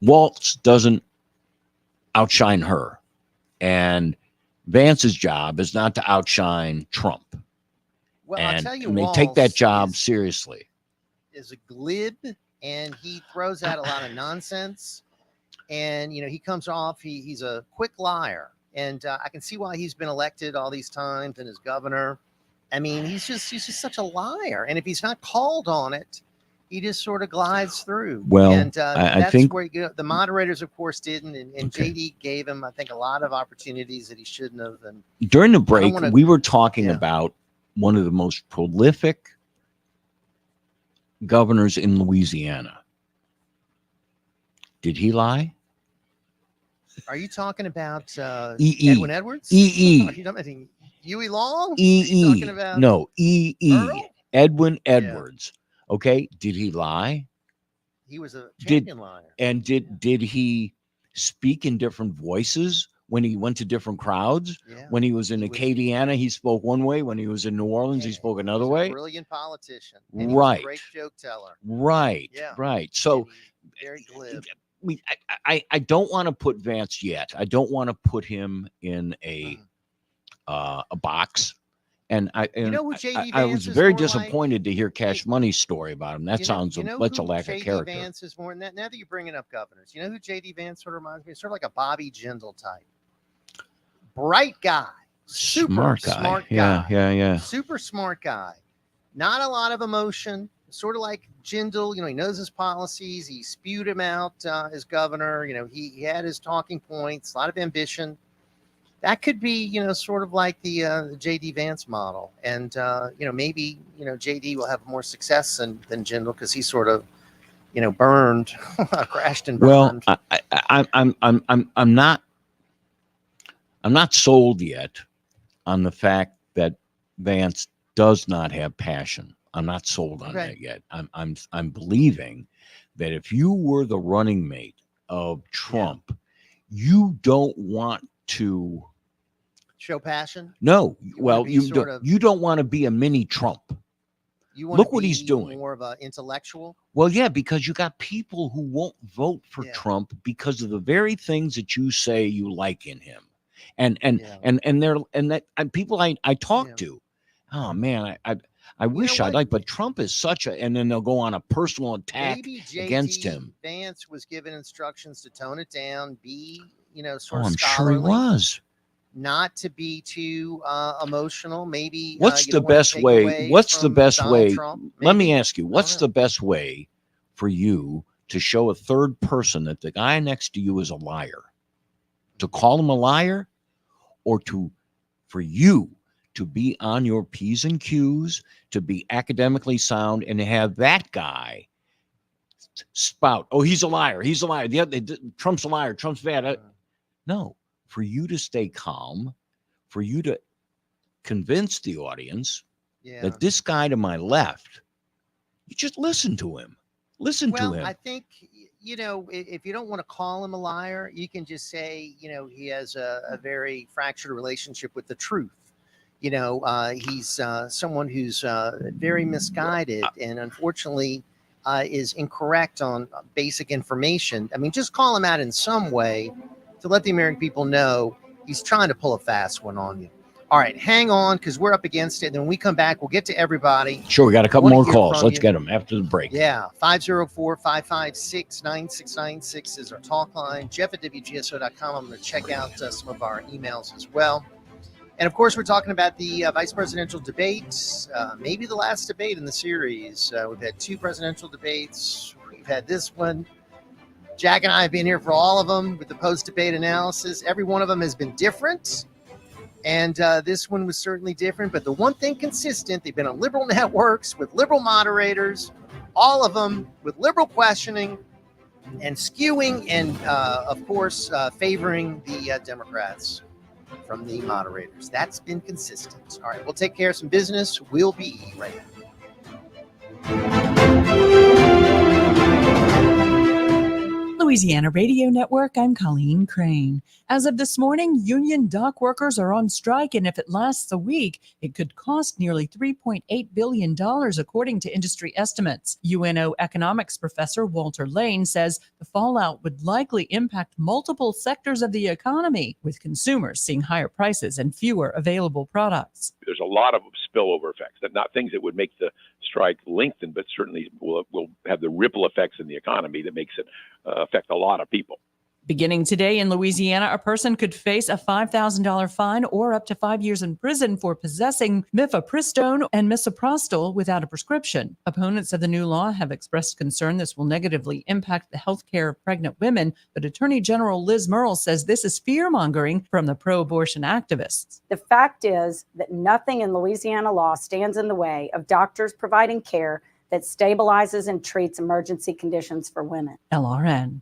Waltz doesn't outshine her, and Vance's job is not to outshine Trump. Well, and I'll tell you, they take that job seriously. Is a glib, and he throws out a lot of nonsense. And he comes off. He's a quick liar, and I can see why he's been elected all these times and as governor. I mean, he's just such a liar. And if he's not called on it, he just sort of glides through. Well, and I think where the moderators, of course, didn't, and JD gave him, I think, a lot of opportunities that he shouldn't have. And during the break, we were talking about one of the most prolific governors in Louisiana. Did he lie? Are you talking about E.E. Edwin Edwards? E.E. Are you talking about Huey Long? E.E. Are you talking about No, E.E. Earl? Edwin Edwards. Okay, did he lie? He was a champion liar. And did he speak in different voices when he went to different crowds? Yeah. When he was in Acadiana, he spoke one way. When he was in New Orleans, he spoke another way. Brilliant politician. And he Right. was a great joke teller. Right. Yeah. Right. So very glib. I don't want to put Vance yet. I don't want to put him in a box. And I was very disappointed to hear Cash Money's story about him. That sounds that's a lack of character. Vance is more. Now that you're bringing up governors, you know who JD Vance sort of reminds me? Sort of like a Bobby Jindal type. Bright guy, super smart guy. Yeah. Super smart guy. Not a lot of emotion. Sort of like Jindal, he knows his policies. He spewed him out as governor. He had his talking points. A lot of ambition. That could be, sort of like the JD Vance model, and maybe JD will have more success than Jindal because he sort of, burned, crashed and burned. Well, I'm not sold yet on the fact that Vance does not have passion. I'm not sold on that yet. I'm believing that if you were the running mate of Trump, you don't want to show passion. No, you don't want to be a mini Trump. You want Look to what be he's doing. More of an intellectual. Well, yeah, because you got people who won't vote for Trump because of the very things that you say you like in him, and people I talk to. Oh man, I wish I'd like, but Trump is such a, and then they'll go on a personal attack against him. Vance was given instructions to tone it down, be sort of I'm scholarly, sure he was. Not to be too emotional. Maybe what's the best way? What's the best way? Let me ask you, what's the best way for you to show a third person that the guy next to you is a liar? To call him a liar, or for you to be on your P's and Q's, to be academically sound, and to have that guy spout, oh, he's a liar. He's a liar. Trump's a liar. Trump's bad. No, for you to stay calm, for you to convince the audience that this guy to my left, you just listen to him. Listen to him. I think, you know, if you don't want to call him a liar, you can just say, you know, he has a very fractured relationship with the truth. You know, he's someone who's very misguided and unfortunately is incorrect on basic information. I mean, just call him out in some way to let the American people know he's trying to pull a fast one on you. All right, hang on, because we're up against it. And then when we come back, we'll get to everybody. Sure, we got a couple more calls. Let's get them after the break. Yeah, 504-556-9696 is our talk line. Jeff at WGSO.com. I'm going to check out some of our emails as well. And, of course, we're talking about the vice presidential debates, maybe the last debate in the series. We've had 2 presidential debates. We've had this one. Jack and I have been here for all of them with the post-debate analysis. Every one of them has been different. And this one was certainly different. But the one thing consistent, they've been on liberal networks with liberal moderators, all of them with liberal questioning and skewing and, of course, favoring the Democrats from the moderators. That's been consistent. All right, we'll take care of some business. We'll be right back. Louisiana Radio Network, I'm Colleen Crane. As of this morning, union dock workers are on strike, and if it lasts a week, it could cost nearly $3.8 billion, according to industry estimates. UNO economics professor Walter Lane says the fallout would likely impact multiple sectors of the economy, with consumers seeing higher prices and fewer available products. There's a lot of spillover effects, not things that would make the strike lengthen, but certainly will have the ripple effects in the economy that makes it affect a lot of people. Beginning today in Louisiana, a person could face a $5,000 fine or up to 5 years in prison for possessing mifepristone and misoprostol without a prescription. Opponents of the new law have expressed concern this will negatively impact the health care of pregnant women, but Attorney General Liz Murrill says this is fear-mongering from the pro-abortion activists. The fact is that nothing in Louisiana law stands in the way of doctors providing care that stabilizes and treats emergency conditions for women. LRN.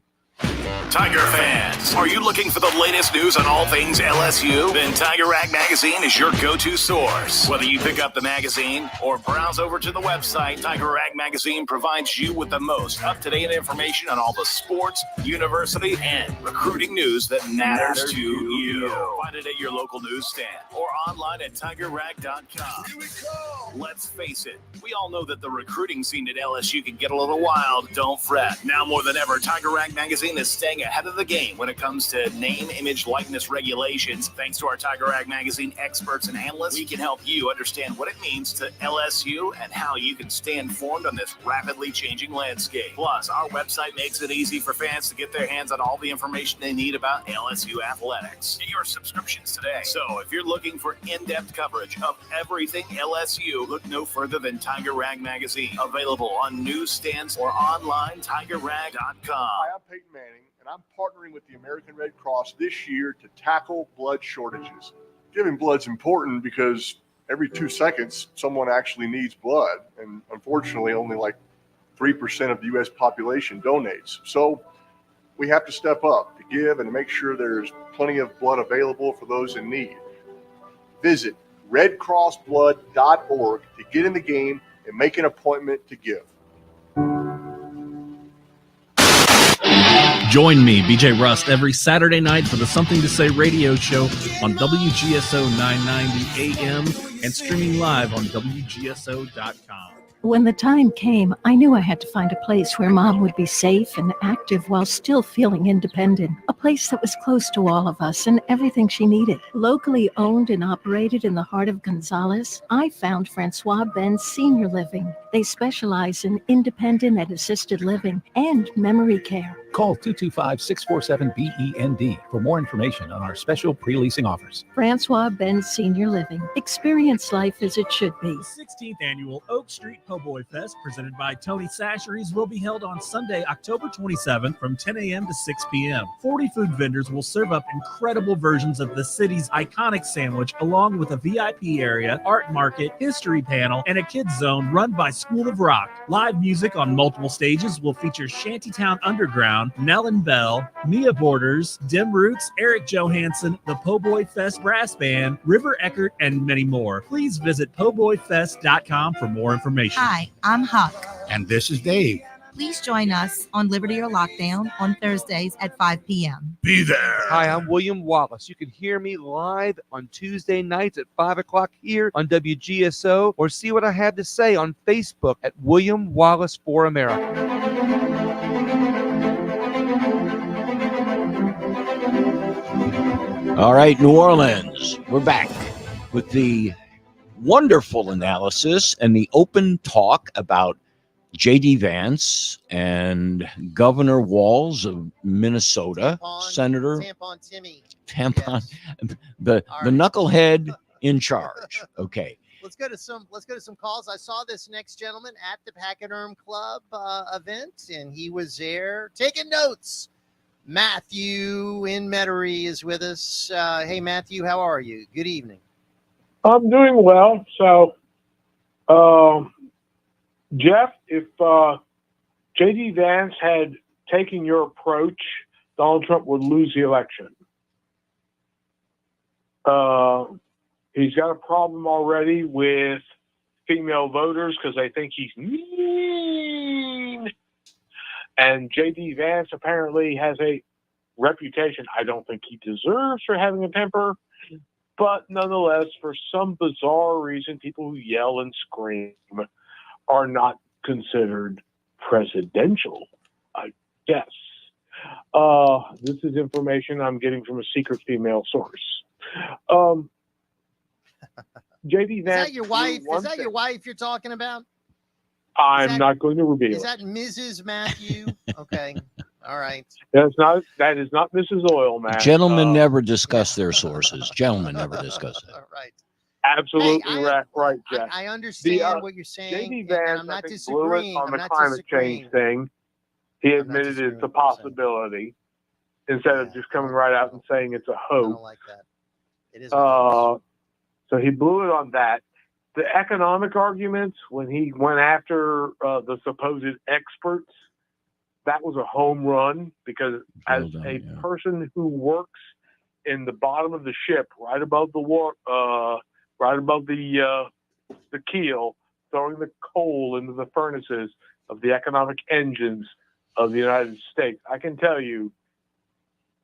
Tiger fans, are you looking for the latest news on all things LSU? Then Tiger Rag Magazine is your go-to source. Whether you pick up the magazine or browse over to the website, Tiger Rag Magazine provides you with the most up-to-date information on all the sports, university, and recruiting news that matters to you. Find it at your local newsstand or online at TigerRag.com. Here we go. Let's face it, we all know that the recruiting scene at LSU can get a little wild. Don't fret. Now more than ever, Tiger Rag Magazine is staying ahead of the game when it comes to name, image, likeness regulations. Thanks to our Tiger Rag Magazine experts and analysts, we can help you understand what it means to LSU and how you can stay informed on this rapidly changing landscape. Plus, our website makes it easy for fans to get their hands on all the information they need about LSU athletics. Get your subscriptions today. So if you're looking for in-depth coverage of everything LSU, look no further than Tiger Rag Magazine. Available on newsstands or online, TigerRag.com. Hi, I'm Peyton Manning, and I'm partnering with the American Red Cross this year to tackle blood shortages. Giving blood's important because every 2 seconds, someone actually needs blood, and unfortunately, only like 3% of the U.S. population donates. So we have to step up to give and to make sure there's plenty of blood available for those in need. Visit redcrossblood.org to get in the game and make an appointment to give. Join me, BJ Rust, every Saturday night for the Something to Say radio show on WGSO 990 AM and streaming live on WGSO.com. When the time came, I knew I had to find a place where Mom would be safe and active while still feeling independent. A place that was close to all of us and everything she needed. Locally owned and operated in the heart of Gonzales, I found Francois Ben's Senior Living. They specialize in independent and assisted living and memory care. Call 225-647-BEND for more information on our special pre-leasing offers. Francois Ben Senior Living. Experience life as it should be. The 16th annual Oak Street Po' Boy Fest, presented by Tony Sacheries, will be held on Sunday, October 27th from 10 a.m. to 6 p.m. 40 food vendors will serve up incredible versions of the city's iconic sandwich, along with a VIP area, art market, history panel, and a kids zone run by School of Rock. Live music on multiple stages will feature Shantytown Underground, Nell and Bell, Mia Borders, Dim Roots, Eric Johansson, the Po' Boy Fest Brass Band, River Eckert, and many more. Please visit po'boyfest.com for more information. Hi, I'm Huck. And this is Dave. Please join us on Liberty or Lockdown on Thursdays at 5 p.m. Be there. Hi, I'm William Wallace. You can hear me live on Tuesday nights at 5 o'clock here on WGSO, or see what I have to say on Facebook at William Wallace for America. All right, New Orleans, we're back with the wonderful analysis and the open talk about J.D. Vance and Governor Walz of Minnesota, Senator Tampon Timmy. Tampon, the knucklehead in charge. Okay. Let's go to some calls. I saw this next gentleman at the Pachyderm Club event, and he was there taking notes. Matthew in Metairie is with us. Hey, Matthew, how are you? Good evening. I'm doing well. So, Jeff, if J.D. Vance had taken your approach, Donald Trump would lose the election. He's got a problem already with female voters because they think he's mean. And J.D. Vance apparently has a reputation I don't think he deserves for having a temper. But nonetheless, for some bizarre reason, people who yell and scream are not considered presidential, I guess. This is information I'm getting from a secret female source. J.D. Vance. Is that your wife? Is that your wife you're talking about? I'm not going to reveal. Is that Mrs. Matthew? Okay. All right. That is not Mrs. Oil, man. Gentlemen never discuss their sources. Gentlemen never discuss that. Right. Absolutely right, Jeff. I understand what you're saying. J.D. Vance, I'm not blew it disagreeing. on the I'm not climate disagreeing. change thing. He admitted it's a possibility instead of just coming right out and saying it's a hoax. I don't like that. It is a hoax. So he blew it on that. The economic arguments, when he went after the supposed experts, that was a home run because as a person who works in the bottom of the ship, right above the keel, throwing the coal into the furnaces of the economic engines of the United States, I can tell you,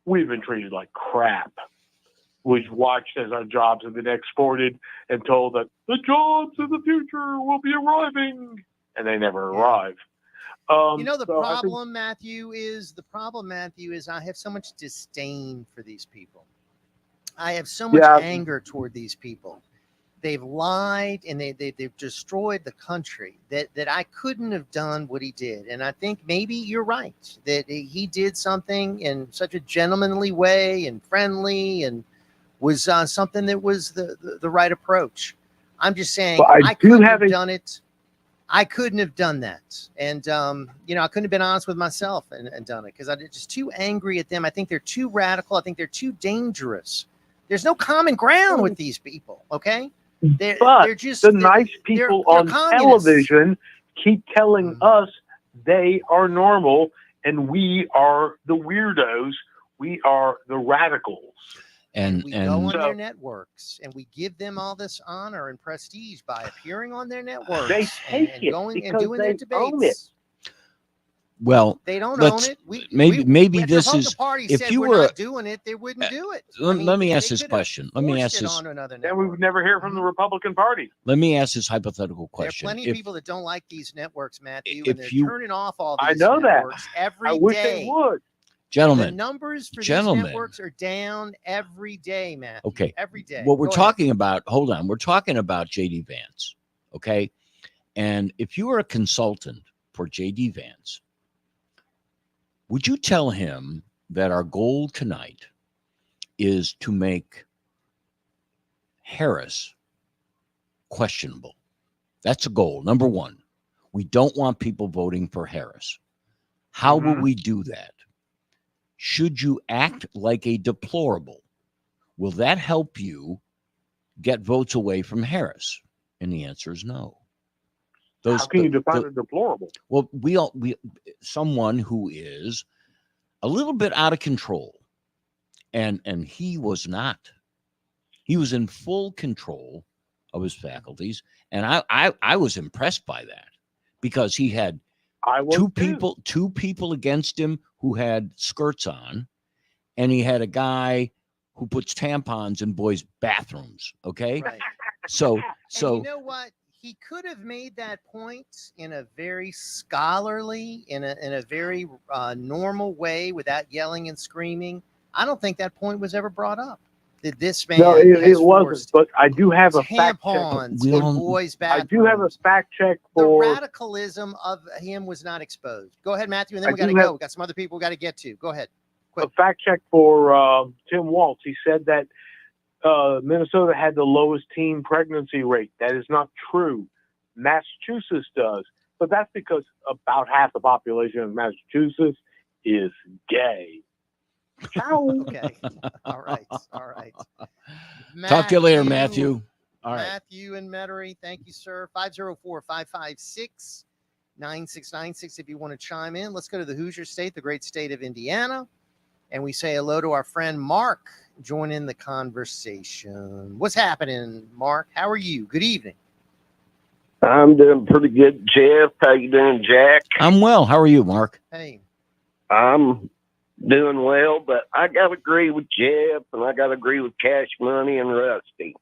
we've been treated like crap. We've watched as our jobs have been exported and told that the jobs of the future will be arriving, and they never arrive. The problem, Matthew, is I have so much disdain for these people. I have so much anger toward these people. They've lied and they've destroyed the country that I couldn't have done what he did. And I think maybe you're right that he did something in such a gentlemanly way and friendly and was something that was the right approach. I'm just saying I couldn't have done it. I couldn't have done that. And, I couldn't have been honest with myself and done it because I'm just too angry at them. I think they're too radical. I think they're too dangerous. There's no common ground with these people, okay? They're just the nice people on television keep telling us they are normal and we are the weirdos. We are the radicals. And we go on their networks and we give them all this honor and prestige by appearing on their networks. They take and it going and because doing their they own debates. Well, They don't own it. Maybe if this the is party if said you we're were not doing it, they wouldn't do it. let me ask this question. Let me ask this. Then we would never hear from the Republican Party. Let me ask this hypothetical question. There are plenty of people that don't like these networks, Matthew, if and they're you- turning off all I these know that. networks every day. I wish they would. Gentlemen, the numbers for these gentlemen. networks are down every day, Matthew. Okay. Every day. What we're Go ahead. talking about, hold on, we're talking about J.D. Vance, okay? And if you were a consultant for J.D. Vance, would you tell him that our goal tonight is to make Harris questionable? That's a goal. Number one, we don't want people voting for Harris. How will we do that? Should you act like a deplorable? Will that help you get votes away from Harris? And the answer is no. How can you define a deplorable? Well, someone who is a little bit out of control, and he was not. He was in full control of his faculties, and I was impressed by that because he had I was two people against him who had skirts on, and he had a guy who puts tampons in boys' bathrooms. Okay, Right. so And you know what? He could have made that point in a very scholarly, in a very normal way, without yelling and screaming. I don't think that point was ever brought up. That this man No, has it wasn't. forced But I do have a fact check. tampons in boys' I bathrooms. do have a fact check The for. radicalism of him was not exposed. Go ahead, Matthew, and then I we got to do go. have- We got some other people we got to get to. Go ahead. A fact check for Tim Waltz. He said that Minnesota had the lowest teen pregnancy rate. That is not true. Massachusetts does, but that's because about half the population of Massachusetts is gay. Okay. All right. Talk to you later, Matthew. All right. Matthew and Metairie, thank you, sir. 504-556-9696 if you want to chime in. Let's go to the Hoosier State, the great state of Indiana. And we say hello to our friend Mark. Join in the conversation. What's happening, Mark? How are you? Good evening. I'm doing pretty good, Jeff. How you doing, Jack? I'm well. How are you, Mark? Hey. I'm doing well, but I got to agree with Jeff, and I got to agree with Cash Money and Rusty.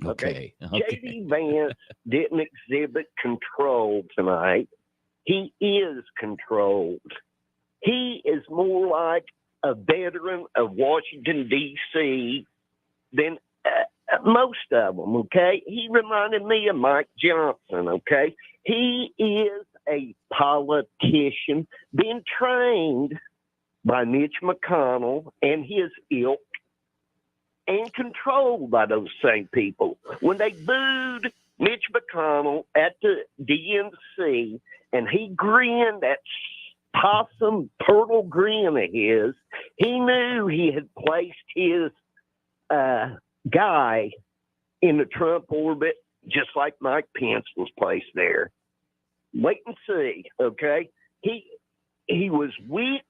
Okay. J.D. Vance didn't exhibit control tonight. He is controlled. He is more like a veteran of Washington, D.C. than most of them, okay? He reminded me of Mike Johnson, okay? He is a politician being trained by Mitch McConnell and his ilk and controlled by those same people. When they booed Mitch McConnell at the DNC and he grinned, that possum turtle grin of his, he knew he had placed his guy in the Trump orbit, just like Mike Pence was placed there. Wait and see, okay? He was weak,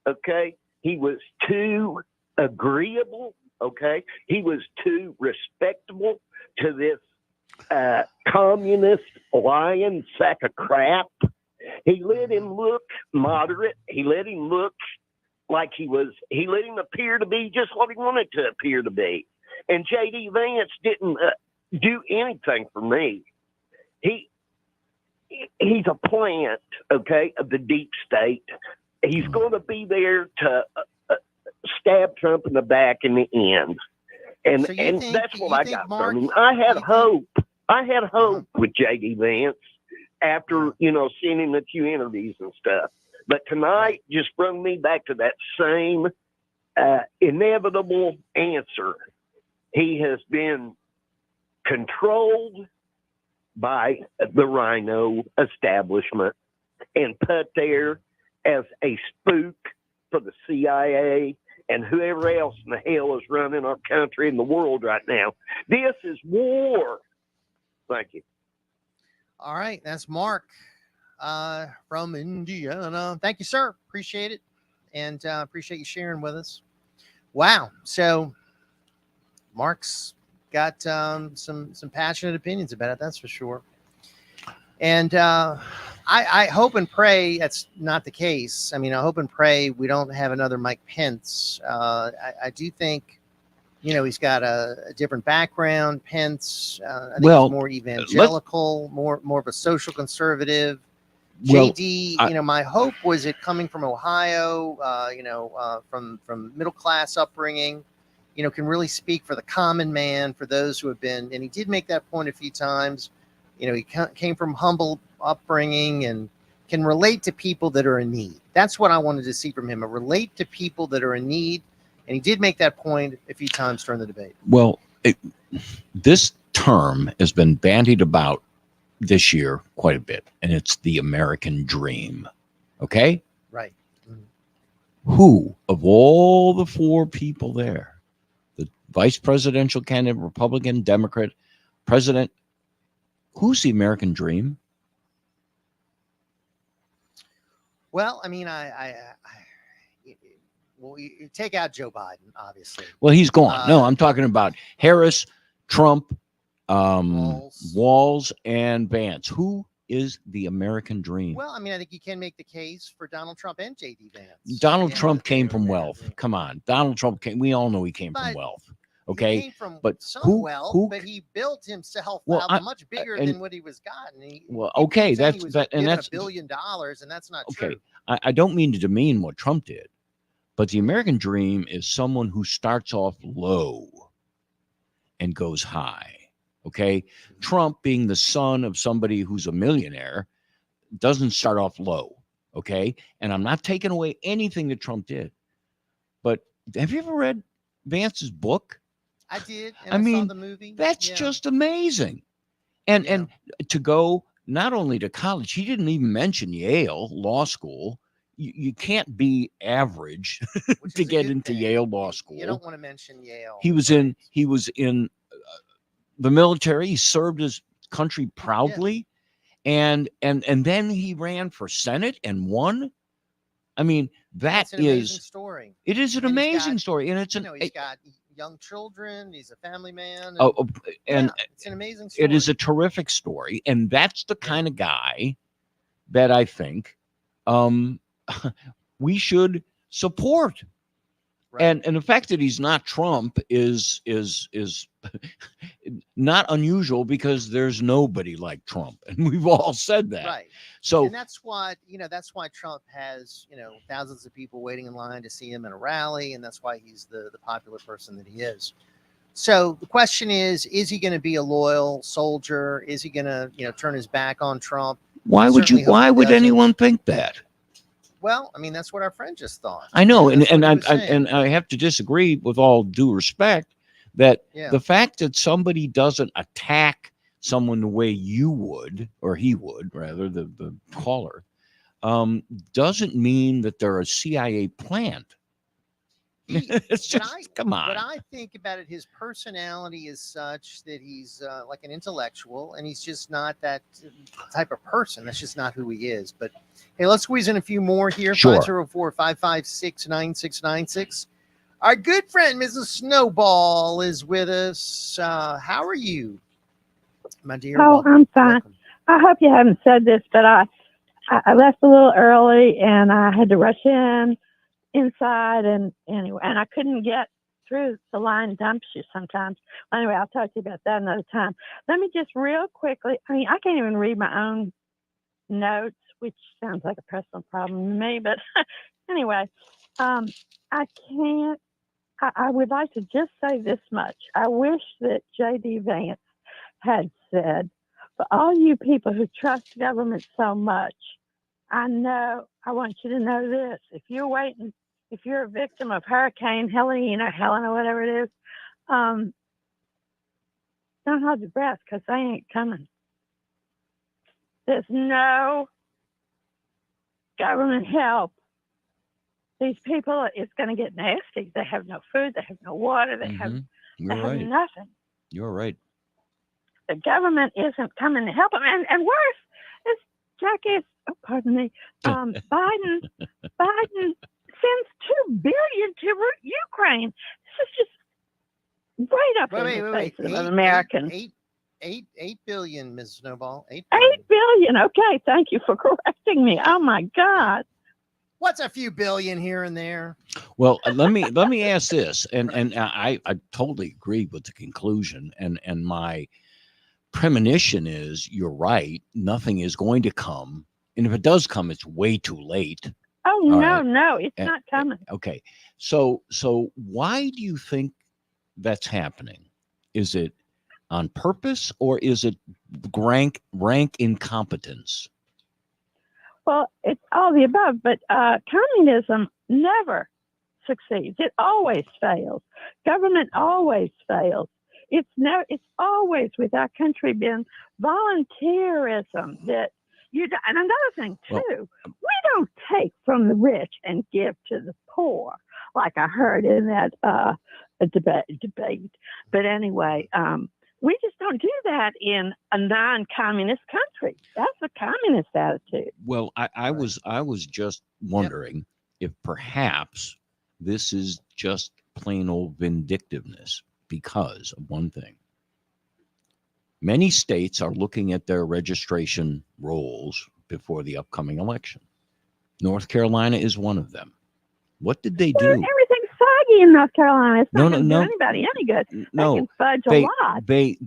okay? He was too agreeable, okay? He was too respectable to this communist lying sack of crap. He let him look moderate. He let him look like he let him appear to be just what he wanted to appear to be. And J.D. Vance didn't do anything for me. He's a plant, okay, of the deep state. He's going to be there to stab Trump in the back in the end. And that's what I got from him. I had hope. With J.D. Vance after, seeing him in a few interviews and stuff. But tonight just brought me back to that same inevitable answer. He has been controlled by the Rhino establishment and put there as a spook for the CIA and whoever else in the hell is running our country and the world right now. This is war. Thank you. All right. That's Mark from Indiana. Thank you, sir. Appreciate it. And appreciate you sharing with us. Wow. So Mark's got some passionate opinions about it. That's for sure. And I hope and pray that's not the case. I mean, I hope and pray we don't have another Mike Pence. I do think, he's got a different background. Pence, I think he's more evangelical, more of a social conservative. JD, my hope was it coming from Ohio, from middle class upbringing, can really speak for the common man, for those who have been, and he did make that point a few times. He came from humble upbringing and can relate to people that are in need. That's what I wanted to see from him, relate to people that are in need. And he did make that point a few times during the debate. Well, this term has been bandied about this year quite a bit, and it's the American dream. Okay? Right. Who, of all the four people there, the vice presidential candidate, Republican, Democrat, president, who's the American dream? Well, I mean, you take out Joe Biden, obviously. Well, he's gone. No, I'm talking about Harris, Trump, Walls, and Vance. Who is the American dream. Well, I mean, I think you can make the case for Donald Trump and J.D. Vance. Donald Trump came from wealth. Come on. Donald Trump came. We all know he came from wealth. Okay. He came from but some wealth, but he built himself out much bigger than what he was gotten. Okay. He That's was that. And given that's $1 billion, and that's not okay. true. I don't mean to demean what Trump did, but the American dream is someone who starts off low and goes high. Okay. Trump, being the son of somebody who's a millionaire, doesn't start off low. Okay. And I'm not taking away anything that Trump did. But have you ever read Vance's book? I did. And I mean, saw the movie. That's just amazing. And to go not only to college, he didn't even mention Yale Law School. You can't be average to get into Yale Law School. You don't want to mention Yale. He was in the military. He served his country proudly. And then he ran for Senate and won. I mean, That's an amazing story. It is an amazing story. And it's he's got young children. He's a family man. And it's an amazing story. It is a terrific story. And that's the kind of guy that I think we should support. Right. And the fact that he's not Trump is not unusual, because there's nobody like Trump, and we've all said that. Right. So, and that's why Trump has thousands of people waiting in line to see him in a rally, and that's why he's the popular person that he is. So the question is he going to be a loyal soldier? Is he going to turn his back on Trump? Why would anyone think that? Well, I mean, that's what our friend just thought. I know, and I have to disagree, with all due respect, that the fact that somebody doesn't attack someone the way you would, or he would, rather, the caller, doesn't mean that they're a CIA plant. It's just, come on. But I think about it, his personality is such that he's like an intellectual, and he's just not that type of person. That's just not who he is. But hey, let's squeeze in a few more here. Sure. 504-556-9696. Our good friend, Mrs. Snowball, is with us. How are you, my dear? Oh, I'm fine. I hope you haven't said this, but I left a little early, and I had to rush inside, and anyway, and I couldn't get through. The line dumps you sometimes. Anyway, I'll talk to you about that another time. Let me just real quickly, I mean, I can't even read my own notes, which sounds like a personal problem to me, but anyway, I can't. I would like to just say this much. I wish that J.D. Vance had said, for all you people who trust government so much, I want you to know this. If you're a victim of Hurricane Helen or whatever it is, don't hold your breath, because they ain't coming. There's no government help. These people, it's going to get nasty. They have no food. They have no water. They have nothing. You're right. The government isn't coming to help them. And worse, this jackass, pardon me, Biden sends $2 billion to Ukraine. This is just right up in the face of Americans. $8 billion, Ms. Snowball. $8 billion. Okay, thank you for correcting me. Oh my God. What's a few billion here and there? Well, let me ask this, and I totally agree with the conclusion, and my premonition is, you're right. Nothing is going to come, and if it does come, it's way too late. Oh no, it's not coming. Okay, so why do you think that's happening? Is it on purpose, or is it rank incompetence? Well, it's all the above, but communism never succeeds. It always fails. Government always fails. It's always, with our country, been volunteerism that and another thing too, we don't take from the rich and give to the poor, like I heard in that debate. But anyway, we just don't do that in a non-communist country. That's a communist attitude. Well, I was just wondering if perhaps this is just plain old vindictiveness because of one thing. Many states are looking at their registration rolls before the upcoming election. North Carolina is one of them. What did they do? Everything's foggy in North Carolina. It's not going to No. do anybody any good. No, They can fudge a lot. They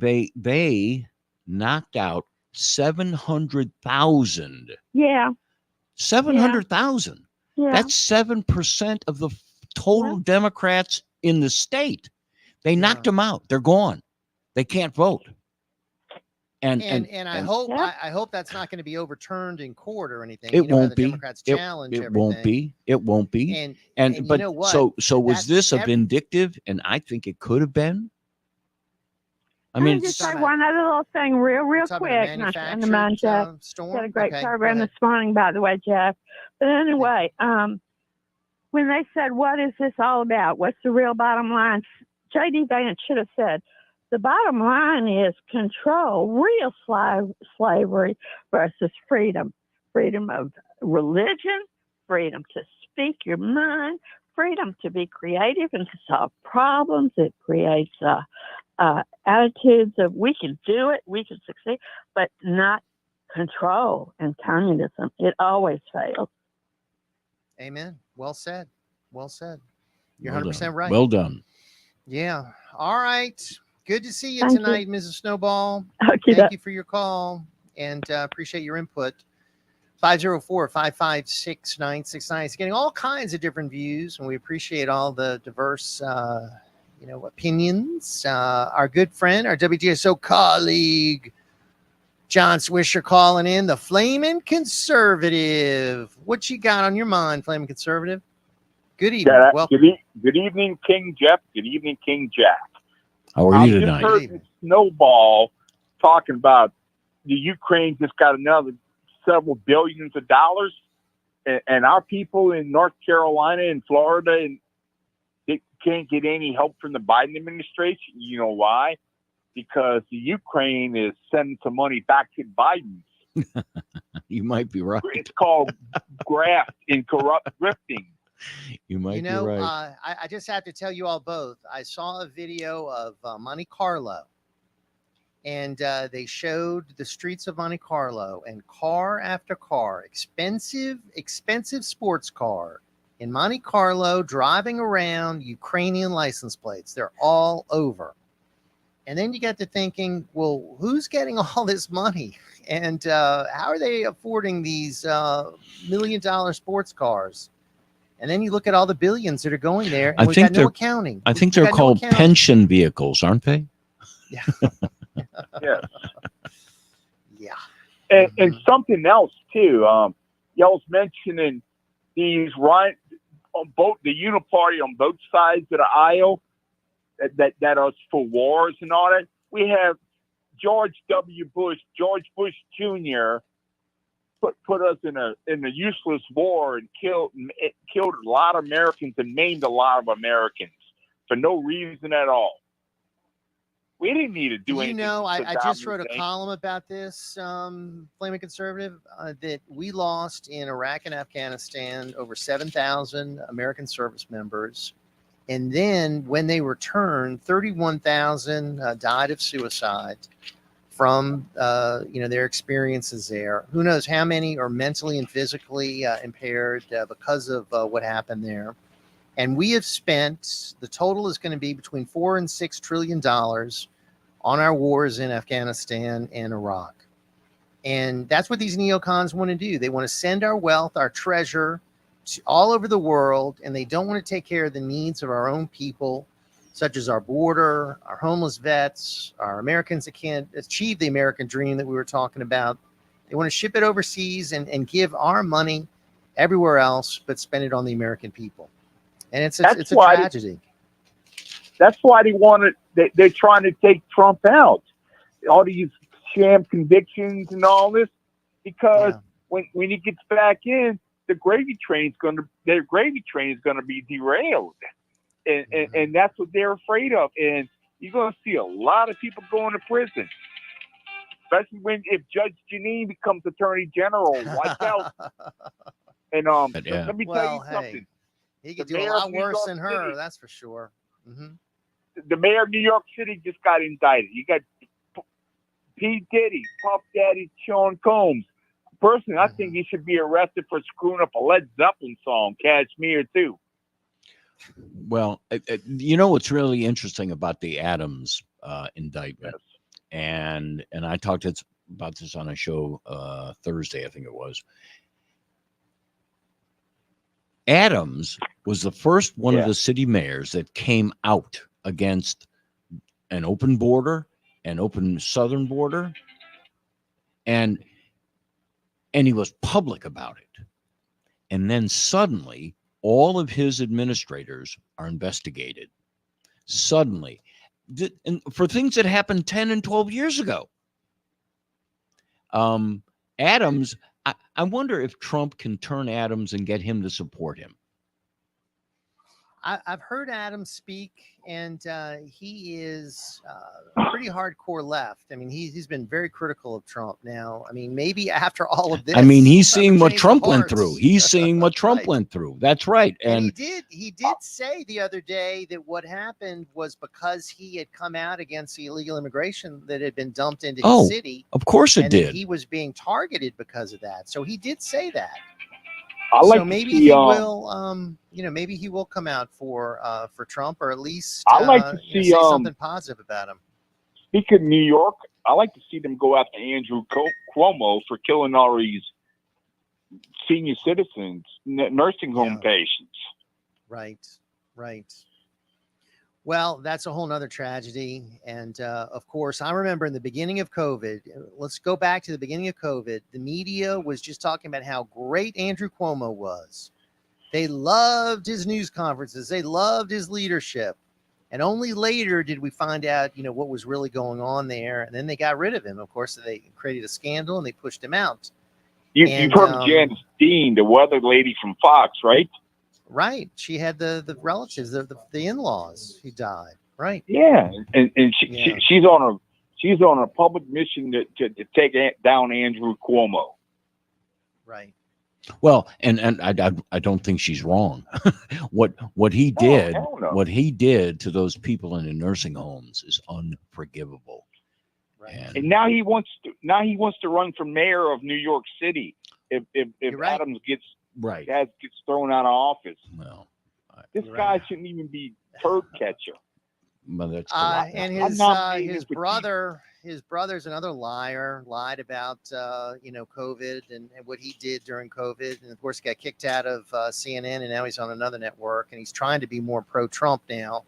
knocked out 700,000. Yeah. 700,000. Yeah. That's 7% of the total Democrats in the state. They knocked them out. They're gone. They can't vote. And I hope I hope that's not going to be overturned in court or anything. It won't be. Democrats challenge it everything. won't be. It won't be. And but you know what? so was this a vindictive? And I think it could have been. I mean, Let me just say one other little thing real quick. Not to undermine Jeff. Got a great program this morning, by the way, Jeff. But anyway, when they said, what is this all about? What's the real bottom line? J.D. Vance should have said, the bottom line is control, real slavery versus freedom. Freedom of religion, freedom to speak your mind, freedom to be creative and to solve problems. It creates attitudes of we can do it, we can succeed, but not control and communism. It always fails. Amen. Well said. Well said. You're well 100% done. right. Well done. Yeah. All right. Good to see you Thank tonight, you. Mrs. Snowball. Okay, Thank you for your call and appreciate your input. 504-556-9669. It's getting all kinds of different views, and we appreciate all the diverse, opinions. Our good friend, our WGSO colleague, John Swisher calling in, the Flamin' Conservative. What you got on your mind, Flamin' Conservative? Good evening. Welcome. Good evening, King Jeff. Good evening, King Jack. How are you tonight? I just heard Snowball talking about the Ukraine just got another several billions of dollars, and our people in North Carolina and Florida, and they can't get any help from the Biden administration. You know why? Because the Ukraine is sending some money back to Biden. You might be right. It's called graft and corrupt grifting. You might be right. I just have to tell you all both. I saw a video of Monte Carlo, and they showed the streets of Monte Carlo, and car after car, expensive sports car in Monte Carlo, driving around, Ukrainian license plates. They're all over. And then you get to thinking, well, who's getting all this money? And how are they affording these $1 million sports cars? And then you look at all the billions that are going there, and we've got no accounting. I think they're called pension vehicles, aren't they? Yeah. Yeah. Yeah. And something else too. Y'all's mentioning these on both the uniparty on both sides of the aisle that are for wars and all that. We have George Bush Jr. put us in a useless war and killed a lot of Americans and maimed a lot of Americans for no reason at all. We didn't need to do anything. I just wrote a column about this, Flaming Conservative, that we lost in Iraq and Afghanistan over 7,000 American service members. And then when they returned, 31,000 died of suicide from their experiences there. Who knows how many are mentally and physically impaired because of what happened there. And we have spent, the total is going to be between $4 and $6 trillion on our wars in Afghanistan and Iraq. And that's what these neocons want to do. They want to send our wealth, our treasure to all over the world, and they don't want to take care of the needs of our own people, such as our border, our homeless vets, our Americans that can't achieve the American dream that we were talking about. They want to ship it overseas and give our money everywhere else, but spend it on the American people. And it's a tragedy. That's why they're trying to take Trump out. All these sham convictions and all this, because when he gets back in, the gravy train is going to be derailed. And that's what they're afraid of. And you're going to see a lot of people going to prison, especially if Judge Janine becomes Attorney General. Watch out. And let me tell you something. He could do a lot worse than her, that's for sure. Mm-hmm. The mayor of New York City just got indicted. You got P. Diddy, Puff Daddy, Sean Combs. Personally, I think he should be arrested for screwing up a Led Zeppelin song, Kashmir, too. Well, you know what's really interesting about the Adams indictment, and I talked about this on a show Thursday, I think it was. Adams was the first one of the city mayors that came out against an open border, an open southern border, and he was public about it. And then suddenly, all of his administrators are investigated. Suddenly, and for things that happened 10 and 12 years ago. Adams, I wonder if Trump can turn Adams and get him to support him. I've heard Adams speak, and he is pretty hardcore left. I mean, he's been very critical of Trump now. I mean, maybe after all of this. I mean, he's seeing what Trump went through. He's seeing what Trump went through. That's right. And he did say the other day that what happened was because he had come out against the illegal immigration that had been dumped into his city. Of course it did. He was being targeted because of that. So he did say that. So maybe he will, maybe he will come out for Trump, or at least I like to see say something positive about him. Speaking of New York, I like to see them go after Andrew Cuomo for killing all these senior citizens, nursing home patients. Right. Well, that's a whole nother tragedy. And of course, I remember in the beginning of COVID, let's go back to the beginning of COVID, the media was just talking about how great Andrew Cuomo was. They loved his news conferences. They loved his leadership. And only later did we find out, what was really going on there. And then they got rid of him. Of course, they created a scandal and they pushed him out. You've heard of Janice Dean, the weather lady from Fox, right? Right. She had the relatives, the in-laws who died. Right. Yeah. And she's on a public mission to take down Andrew Cuomo. Right. Well, and I don't think she's wrong. What he did, what he did to those people in the nursing homes is unforgivable. Right. And now he wants to run for mayor of New York City if Adams gets thrown out of office. Well, this guy shouldn't even be turd catcher. But that's and his brother's another liar, lied about COVID and what he did during COVID, and of course he got kicked out of CNN, and now he's on another network, and he's trying to be more pro-Trump now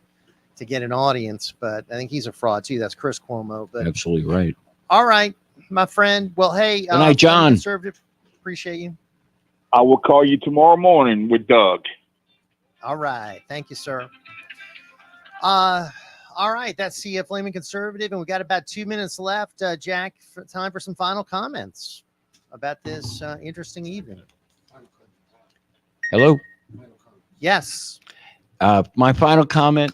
to get an audience, but I think he's a fraud too. That's Chris Cuomo. But absolutely right. All right, my friend. Well, hey, good night, John. Conservative, appreciate you. I will call you tomorrow morning with Doug. All right, thank you, sir. All right, that's CF Flaming Conservative, and we got about 2 minutes left. Jack, time for some final comments about this interesting evening. Hello. Yes. My final comment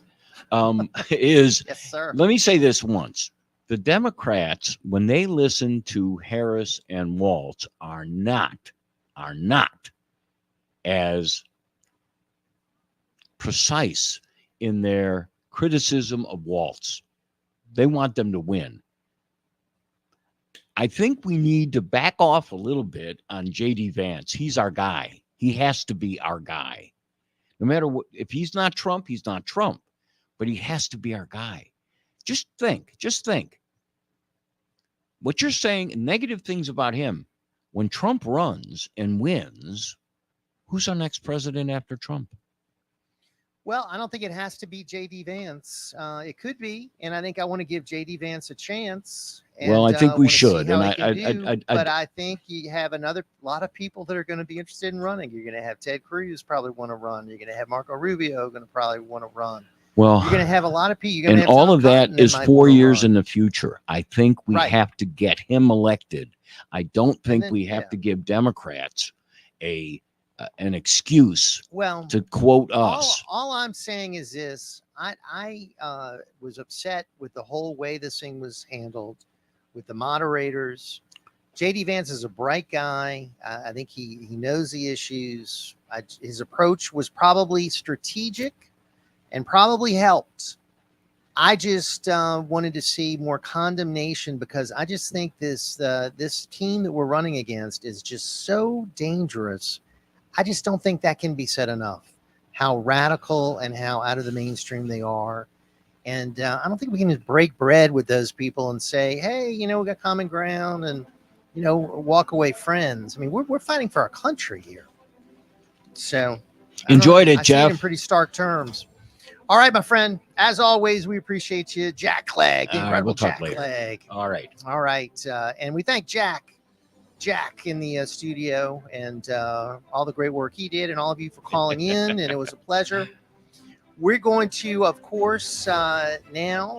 is, yes, sir. Let me say this once. The Democrats, when they listen to Harris and Waltz, are not as precise in their criticism of Waltz. They want them to win. I think we need to back off a little bit on J.D. Vance. He's our guy. He has to be our guy. No matter what, if he's not Trump, he's not Trump, but he has to be our guy. Just think. What you're saying, negative things about him, when Trump runs and wins, who's our next president after Trump? Well, I don't think it has to be J.D. Vance. It could be, and I think I want to give J.D. Vance a chance. And, well, I think we should. And I think you have lot of people that are going to be interested in running. You're going to have Ted Cruz probably want to run. You're going to have Marco Rubio going to probably want to run. Well, you're going to have a lot of people. And all of that is 4 years in the future. I think we have to get him elected. I don't think we have to give Democrats an excuse to quote us. All I'm saying is this. I was upset with the whole way this thing was handled with the moderators. J.D. Vance is a bright guy. I think he knows the issues. His approach was probably strategic and probably helped. I just wanted to see more condemnation because I just think this team that we're running against is just so dangerous. I just don't think that can be said enough. How radical and how out of the mainstream they are. And I don't think we can just break bread with those people and say, hey, we got common ground and, walk away friends. I mean, we're fighting for our country here. So Enjoyed it, I see it in Jeff. pretty stark terms. All right, my friend. As always, we appreciate you. Jack Clegg, the All right, incredible we'll talk Jack later. Clegg. All right. All right. And we thank Jack in the studio and all the great work he did and all of you for calling in. And it was a pleasure. We're going to, of course, now